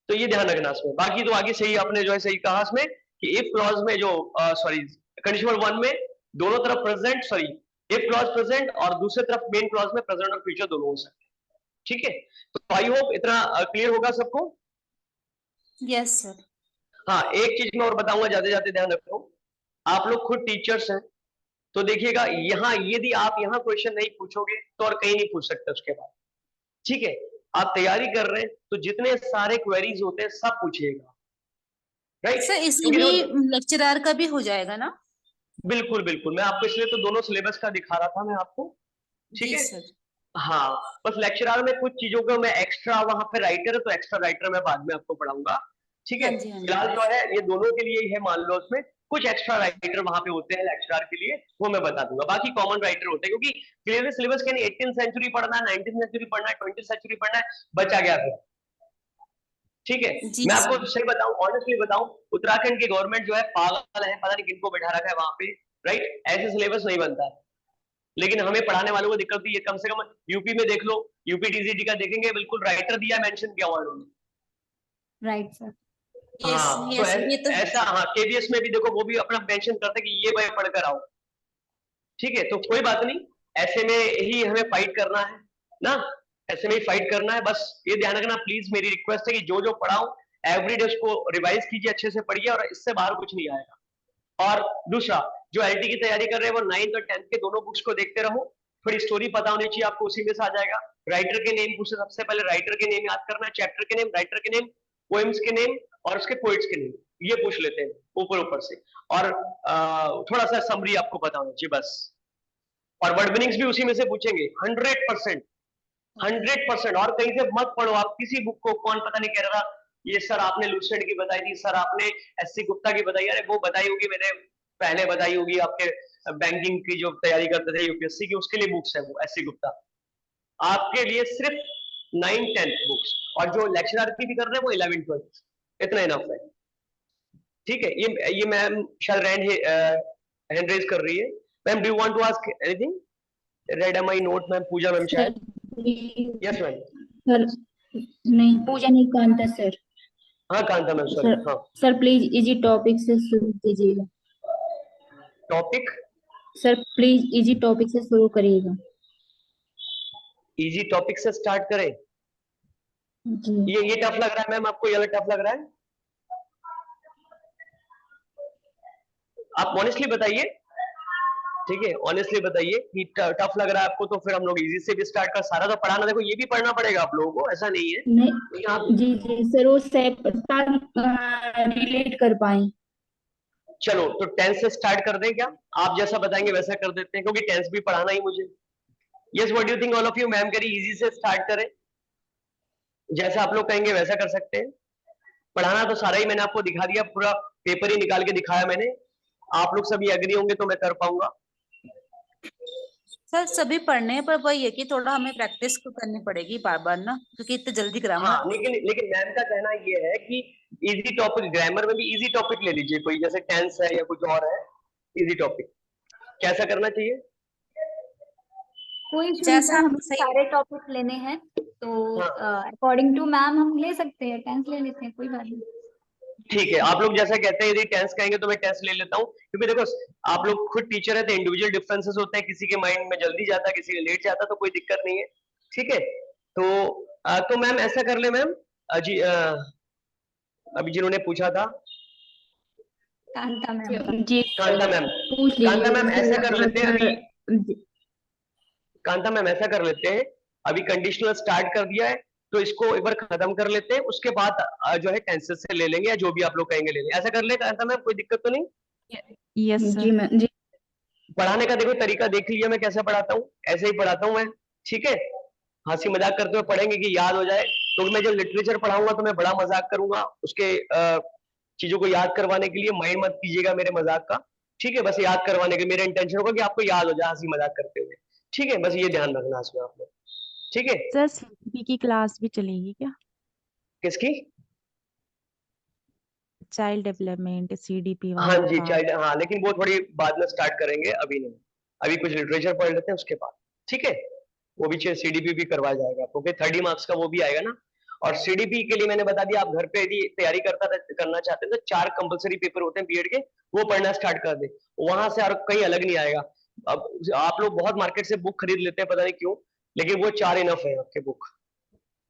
तो ये ध्यान रखना इसमें, बाकी तो आगे सही आपने जो है सही कहा इसमें कि इफ क्लॉज में जो सॉरी कंडीशनल वन में दोनों तरफ present, sorry if clause present और दूसरे तरफ मेन क्लॉज में प्रेजेंट और फ्यूचर दोनों हो सकते हैं, ठीक है। तो आई होप इतना क्लियर होगा सबको। Yes sir. हाँ एक चीज मैं और बताऊंगा, जाते जाते ध्यान रखो, आप लोग खुद टीचर्स हैं, तो देखिएगा यहाँ यदि आप यहाँ क्वेश्चन नहीं पूछोगे तो और कहीं नहीं पूछ सकते उसके बाद, ठीक है। आप तैयारी कर रहे हैं तो जितने सारे क्वेरीज होते हैं सब पूछिएगा, राइट, सर इसमें क्योंकि भी देखो लेक्चरार का भी हो जाएगा ना? बिल्कुल बिल्कुल, मैं आपको इसलिए तो दोनों सिलेबस का दिखा रहा था मैं आपको, ठीक जी है। सर। हाँ बस लेक्चरर में कुछ चीजों को मैं एक्स्ट्रा, वहां पे राइटर है तो एक्स्ट्रा राइटर मैं बाद में आपको पढ़ाऊंगा, ठीक हाँ है। जी, हाँ जी। फिलहाल जो है ये दोनों के लिए ही है, मान लो उसमें कुछ एक्स्ट्रा राइटर वहां पे होते हैं लेक्चरर के लिए, वो मैं बता दूंगा, बाकी कॉमन राइटर होते हैं, क्योंकि क्लियरली सिलेबस के नहीं 18th सेंचुरी पढ़ना है, 19th सेंचुरी पढ़ना है, 20th सेंचुरी पढ़ना है, बचा गया फिर, ठीक है। जी मैं सर। आपको सही बताऊं, ऑनेस्टली बताऊं, उत्तराखंड की गवर्नमेंट जो है पागल है, पता नहीं किनको बैठा रखा है वहां पे, राइट, ऐसे सिलेबस नहीं बनता है, लेकिन हमें पढ़ाने वालों को दिक्कत भी है। कम से कम यूपी में देख लो, यूपी टीजीटी का देखेंगे, बिल्कुल राइटर दिया, मेंशन किया हुआ है उन्होंने, राइट सर। यस हाँ तो यस, ये तो है ऐसा, सर। हाँ केबीएस में भी देखो वो भी अपना मेंशन करते हैं कि ये मैं पढ़कर आओ, ठीक है। तो कोई बात नहीं, ऐसे में ही हमें फाइट करना है ना, ऐसे में ही फाइट करना है, बस ये ध्यान रखना प्लीज, मेरी रिक्वेस्ट है कि जो जो पढ़ाऊं एवरीडे उसको रिवाइज कीजिए, अच्छे से पढ़िए, और इससे बाहर कुछ नहीं आएगा। और दूसरा, जो एलटी की तैयारी कर रहे हैं वो 9th और 10th के दोनों बुक्स को देखते रहो, थोड़ी स्टोरी पता होनी चाहिए आपको, उसी में से आ जाएगा। राइटर के नेम पूछे, सबसे पहले राइटर के नेम याद करना है, चैप्टर के नेम, राइटर के नेम, पोएम्स के नेम और उसके पोइट्स के नेम, ये पूछ लेते हैं ऊपर ऊपर से, और थोड़ा सा समरी आपको पता होना चाहिए बस, और वर्ड मीनिंग्स भी उसी में से पूछेंगे 100%, 100%। और कहीं से मत पढ़ो आप किसी बुक को, कौन पता नहीं कह रहा था ये सर आपने लूसेंट की बताई थी, सर आपने एससी गुप्ता की बताई, अरे वो बताई होगी मैंने पहले बताई होगी, आपके बैंकिंग की जो तैयारी करते थे यूपीएससी की, उसके लिए बुक्स है वो एससी गुप्ता, आपके लिए सिर्फ 9th-10th बुक्स, और जो लेक्चरर की भी कर रहे हैं वो 11th-12th, इतना इनफ है, ठीक है। ये मैम शायद हैंड रेज कर रही है, ma'am do you want to ask anything, red M I not ma'am, Puja ma'am शायद, यस मैम। सर नहीं, पूजा नहीं, कांता सर। हाँ कांता मैम, सॉरी, सर हाँ सर प्लीज इजी टॉपिक से शुरू कीजिएगा। Topic, sir please easy topic से शुरू करिएगा। इजी टॉपिक से स्टार्ट करें, जी ये टफ लग रहा है मैम आपको, ये वाला टफ लग रहा है, आप ऑनेस्टली बताइए, ठीक है, ऑनेस्टली बताइए कि टफ लग रहा है आपको, तो फिर हम लोग इजी से भी स्टार्ट कर, सारा तो पढ़ाना, देखो ये भी पढ़ना पड़ेगा आप लोगों को, ऐसा नहीं है, नहीं, तो यहाँ जी जी सर, वो रिलेट कर पाए। चलो तो 10 से स्टार्ट कर दें क्या, आप जैसा बताएंगे वैसा कर देते हैं, क्योंकि 10 भी पढ़ाना ही मुझे। Yes, what do you think all of you, ma'am कह रही इजी से स्टार्ट करें, जैसा आप लोग कहेंगे वैसा कर सकते हैं, पढ़ाना तो सारा ही मैंने आपको दिखा दिया, पूरा पेपर ही निकाल के दिखाया मैंने, आप लोग सभी एग्री होंगे तो मैं कर पाऊंगा। सर सभी पढ़ने हैं, पर वही है कि थोड़ा हमें प्रैक्टिस तो करनी पड़ेगी बार बार ना, क्योंकि इतने जल्दी हाँ ग्रामर। लेकिन मैम का कहना ये है कि इजी टॉपिक, ग्रामर में भी इजी टॉपिक ले लीजिए कोई, जैसे टेंस है या कुछ और है, इजी टॉपिक कैसा करना चाहिए, कोई इशू नहीं जैसा सर, आप हमें सही। सारे टॉपिक लेने हैं तो हाँ अकॉर्डिंग टू मैम हम ले सकते हैं, टेंस ले लेते हैं, कोई बात नहीं। ठीक है, आप लोग जैसा कहते हैं यदि टेंस कहेंगे तो मैं टेंस ले लेता हूँ, क्योंकि देखो आप लोग खुद टीचर है तो इंडिविजुअल डिफरेंसेस होते हैं, किसी के माइंड में जल्दी जाता है, किसी के लेट जाता, तो कोई दिक्कत नहीं है। ठीक है, तो मैम ऐसा कर ले मैम, जी अभी जिन्होंने पूछा था कांता मैम। जी कांता मैम, पूछ कांता मैम लीजिए ऐसा कर लेते हैं अभी, जी। कांता मैम ऐसा कर लेते हैं, अभी कंडीशनल स्टार्ट कर दिया है तो इसको एक बार खत्म कर लेते हैं, उसके बाद जो है टेंसेस से ले लेंगे या जो भी आप लोग कहेंगे ले लेंगे। ऐसा कर ले कांता मैम, कोई दिक्कत तो नहीं? यस जी सर। मैम जी। पढ़ाने का देखो तरीका देख लिया मैं कैसे पढ़ाता हूँ, ऐसे ही पढ़ाता हूँ मैं। ठीक है, हंसी मजाक करते हुए पढ़ेंगे कि याद हो जाए, तो मैं जब लिटरेचर पढ़ाऊंगा तो मैं बड़ा मजाक करूंगा उसके चीजों को याद करवाने के लिए। माइंड मत कीजिएगा मेरे मजाक का, ठीक है, बस याद करवाने के मेरा इंटेंशन होगा कि आपको याद हो जाए हंसी मजाक करते हुए। ठीक है, बस ये ध्यान रखना इसमें आप लोग। ठीक है, सर सीडीपी की क्लास भी चलेगी क्या? किसकी? चाइल्ड डेवलपमेंट सीडीपी हाँ वाला जी पार्ट। चाइल्ड, हाँ लेकिन वो थोड़ी बाद में स्टार्ट करेंगे, अभी नहीं, अभी कुछ लिटरेचर पढ़ लेते हैं उसके बाद। ठीक है, वो भी सीडीपी भी करवाया जाएगा आपको, फिर 30 मार्क्स का वो भी आएगा ना। और सीडीपी के लिए मैंने बता दिया, आप घर पे यदि तैयारी करना चाहते हैं तो 4 कंपलसरी पेपर होते हैं बीएड के, वो पढ़ना स्टार्ट कर दे, वहां से और कहीं अलग नहीं आएगा। अब आप लोग बहुत मार्केट से बुक खरीद लेते हैं पता नहीं क्यों, लेकिन वो 4 इनफ है आपके बुक।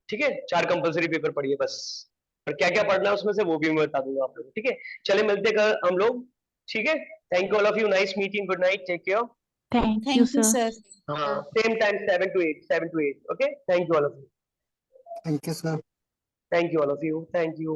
ठीक है, 4 कंपलसरी पेपर पढ़िए बस, और क्या क्या पढ़ना है उसमें से वो भी मैं बता दूंगा आप लोग। ठीक है, चले मिलते हैं हम लोग। ठीक है, thank you all of you, nice meeting, good night, take care. Thank you thank you sir. Sir. हाँ, same time 7 to 8, okay, thank you all of you, Thank you, sir. Thank you all of you, thank you.